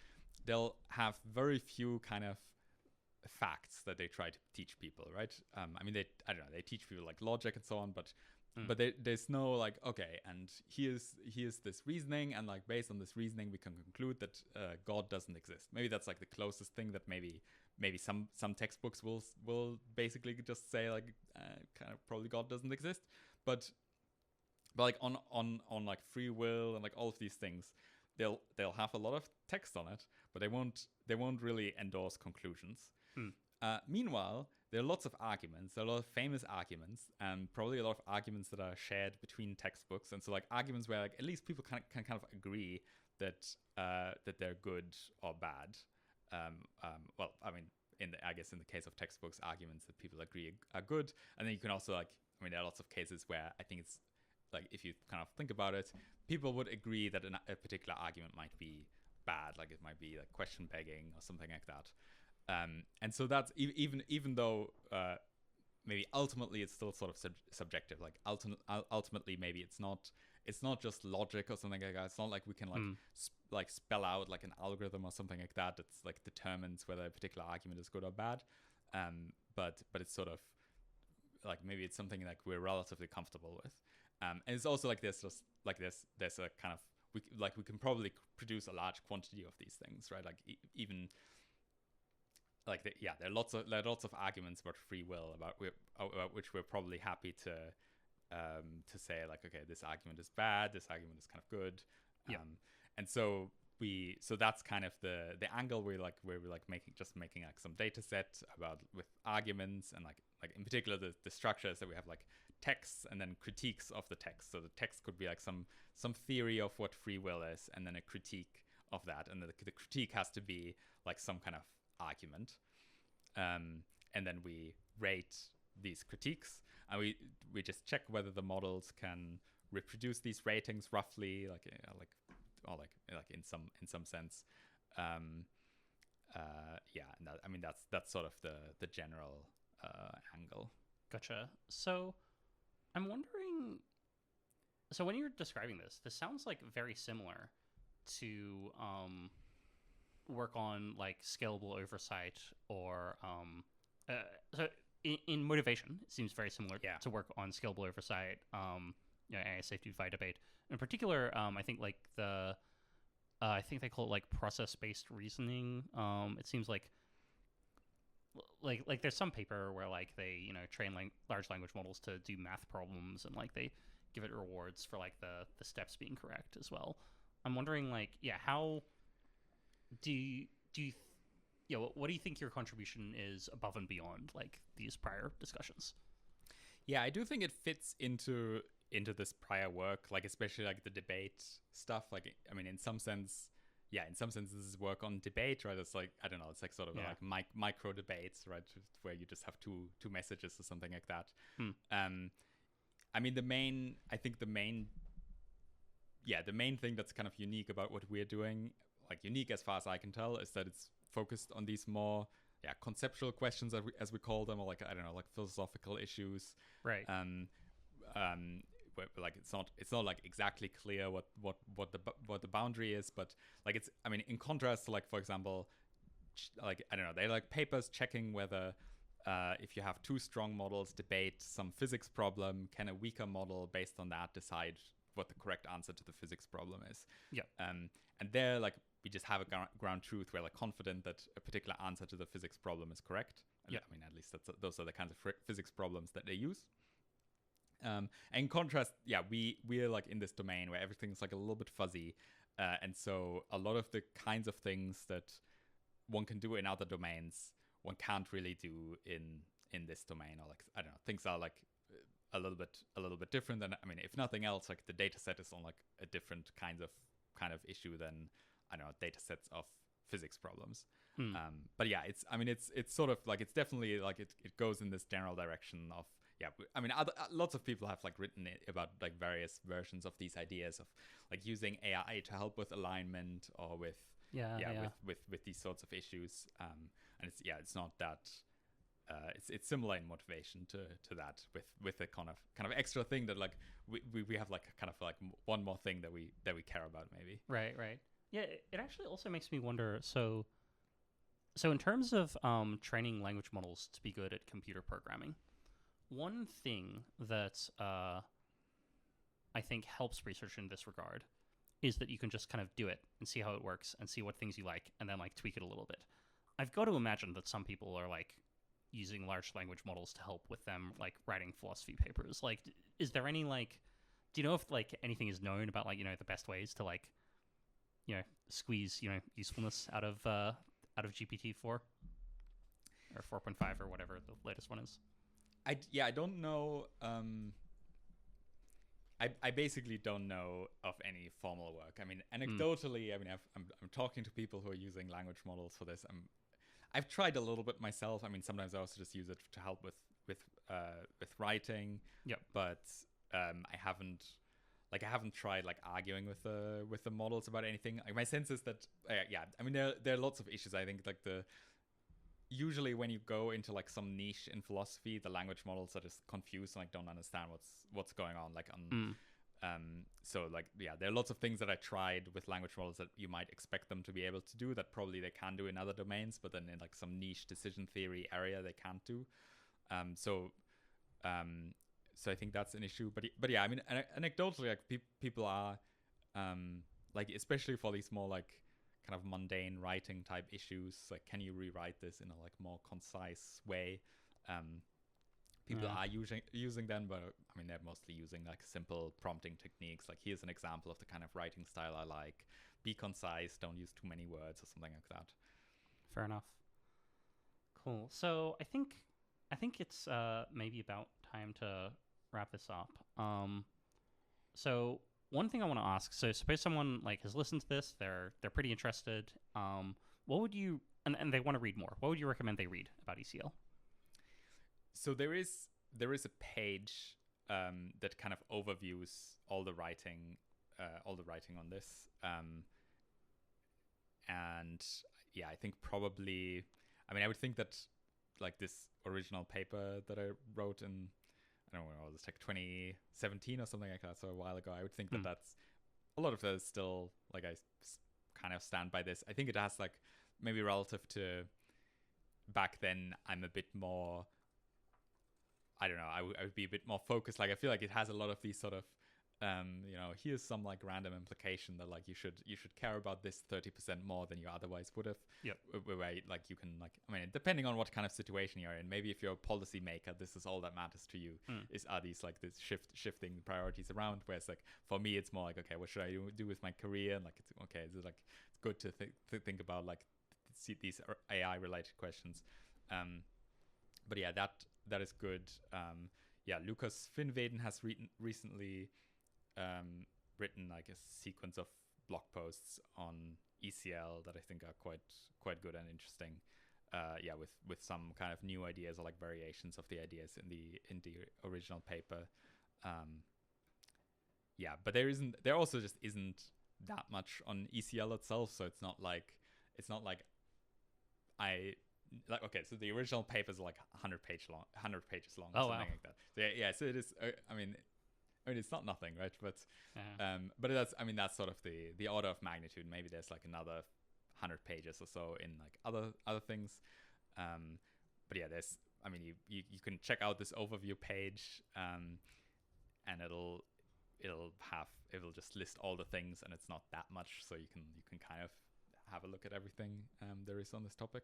they'll have very few kind of facts that they try to teach people, right? I mean, I don't know, they teach people like logic and so on, but there's no like, okay, and here's this reasoning, and like based on this reasoning we can conclude that God doesn't exist. Maybe that's like the closest thing that maybe some textbooks will basically just say like kind of probably God doesn't exist, but like on like free will and like all of these things, they'll have a lot of text on it, but they won't really endorse conclusions. Meanwhile, there are lots of arguments. There are a lot of famous arguments, and probably a lot of arguments that are shared between textbooks. And so, like arguments where like at least people can kind of agree that they're good or bad. Well, I mean, I guess in the case of textbooks, arguments that people agree are good. And then you can also like, I mean, there are lots of cases where I think it's like if you kind of think about it, people would agree that a particular argument might be bad, like it might be like question begging or something like that. And so that's even though maybe ultimately it's still sort of subjective. Like ultimately maybe it's not just logic or something like that. It's not like we can like spell out like an algorithm or something like that that's like determines whether a particular argument is good or bad. But it's sort of like maybe it's something like we're relatively comfortable with. And it's also like there's a kind of we can probably produce a large quantity of these things, right? Like even like there are lots of arguments about free will about which we're probably happy to say like, okay, this argument is bad, this argument is kind of good. And so that's kind of the angle we're making like some data set about with arguments, and like in particular the structure is that we have like texts and then critiques of the text. So the text could be like some theory of what free will is, and then a critique of that, and the critique has to be like some kind of argument, and then we rate these critiques, and we just check whether the models can reproduce these ratings roughly, like in some sense. And that, I mean that's sort of the general angle. Gotcha. So I'm wondering, so when you're describing this sounds like very similar to work on like scalable oversight, or so in motivation it seems very similar to work on scalable oversight, AI safety by debate. In particular, I think like I think they call it like process-based reasoning. It seems like there's some paper where like they train large language models to do math problems, and like they give it rewards for like the steps being correct as well. I'm wondering like how do you what do you think your contribution is above and beyond like these prior discussions? Yeah, I do think it fits into this prior work, like especially like the debate stuff. Like, I mean, in some sense this is work on debate, right? It's like, I don't know, it's like sort of like micro debates, right? Where you just have two messages or something like that. I mean, the main thing that's kind of unique about what we're doing, like unique as far as I can tell, is that it's focused on these more conceptual questions as we call them, or like, I don't know, like philosophical issues, right? Where, like it's not like exactly clear what the boundary is, but like it's, I mean, in contrast to like, for example, like, I don't know, they like papers checking whether if you have two strong models debate some physics problem, can a weaker model based on that decide what the correct answer to the physics problem is? And there, like, we just have a ground truth. We're like confident that a particular answer to the physics problem is correct. I mean, at least those are the kinds of physics problems that they use. And in contrast, we're like in this domain where everything's like a little bit fuzzy, and so a lot of the kinds of things that one can do in other domains, one can't really do in this domain. Or like, I don't know, things are like a little bit different. And I mean, if nothing else, like the data set is on like a different kind of issue than, I don't know, data sets of physics problems. But yeah, it's sort of like, it's definitely like it goes in this general direction of, I mean, lots of people have like written about like various versions of these ideas of like using AI to help with alignment, or with Yeah. with these sorts of issues. And it's not that. It's similar in motivation to that with a kind of extra thing that like we have like kind of like one more thing that we care about maybe. Right. Yeah, it actually also makes me wonder. So in terms of training language models to be good at computer programming, one thing that I think helps research in this regard is that you can just kind of do it and see how it works and see what things you like and then like tweak it a little bit. I've got to imagine that some people are like using large language models to help with them like writing philosophy papers. Like, is there any like, do you know if like anything is known about like, the best ways to like, squeeze, usefulness out of GPT-4 or 4.5 or whatever the latest one is? I don't know. I basically don't know of any formal work. I mean, anecdotally, I'm talking to people who are using language models for this. I've tried a little bit myself. I mean, sometimes I also just use it to help with writing. Yep. But I haven't tried like arguing with the models about anything. Like, my sense is that I mean, there are lots of issues. I think like usually when you go into like some niche in philosophy, the language models are just confused and like don't understand what's going on. Like so like there are lots of things that I tried with language models that you might expect them to be able to do that probably they can do in other domains, but then in like some niche decision theory area they can't do. So I think that's an issue. But yeah, I mean, anecdotally, like people are like, especially for these more like kind of mundane writing type issues, like can you rewrite this in a like more concise way? People are using them, but I mean, they're mostly using like simple prompting techniques. Like, here's an example of the kind of writing style I like. Be concise, don't use too many words or something like that. Fair enough. Cool. So I think it's maybe about time to wrap this up. So one thing I want to ask, so suppose someone like has listened to this, they're pretty interested. What would you, and they want to read more, what would you recommend they read about ECL? So there is a page that kind of overviews all the writing on this. And yeah, I think probably, I mean, I would think that like this original paper that I wrote in, I don't know, it was like 2017 or something like that, so a while ago, I would think that that's, a lot of that is still, like, I kind of stand by this. I think it has, like, maybe relative to back then, I'm a bit more, I don't know, I would be a bit more focused. Like, I feel like it has a lot of these sort of, here's some like random implication that like you should care about this 30% more than you otherwise would have. Yep. Where like you can like, I mean, depending on what kind of situation you're in, maybe if you're a policy maker, this is all that matters to you. Are these like this shifting priorities around? Whereas like for me, it's more like, okay, what should I do with my career? And like, it's okay, is it like, it's good to think about like these AI related questions. But yeah, that is good. Lucas Finveden has recently written like a sequence of blog posts on ECL that I think are quite good and interesting. With some kind of new ideas or like variations of the ideas in the original paper. But there also just isn't that much on ECL itself, so it's not like okay, so the original paper is like 100 pages long, or something like that. So so it is. I mean, it's not nothing, right? But but that's sort of the order of magnitude. Maybe there's like another 100 pages or so in like other things. But yeah, there's. I mean, you can check out this overview page, and it'll just list all the things, and it's not that much, so you can kind of have a look at everything there is on this topic.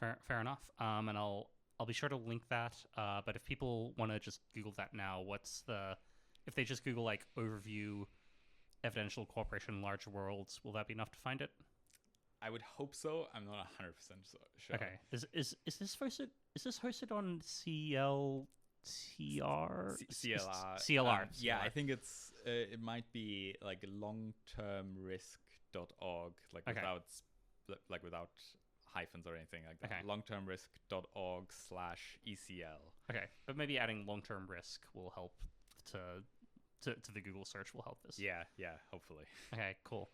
Fair enough. And I'll be sure to link that. But if people want to just Google that now, if they just Google like overview evidential cooperation in large worlds, will that be enough to find it? I would hope so. I'm not 100% sure. Okay. Is this hosted? Is this hosted on CLR? CLR. CLR. Yeah, I think it might be like longtermrisk.org, without hyphens or anything like that. Okay. longtermrisk.org/ECL. Okay, but maybe adding long-term risk will help to the Google search will help this. Yeah, hopefully. Okay, cool.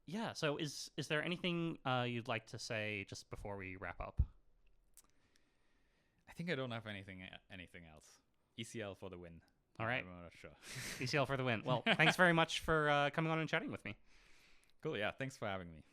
Yeah. So is there anything you'd like to say just before we wrap up? I think I don't have anything else. ECL for the win. All right. I'm not sure. ECL for the win. Well, thanks very much for coming on and chatting with me. Cool. Yeah. Thanks for having me.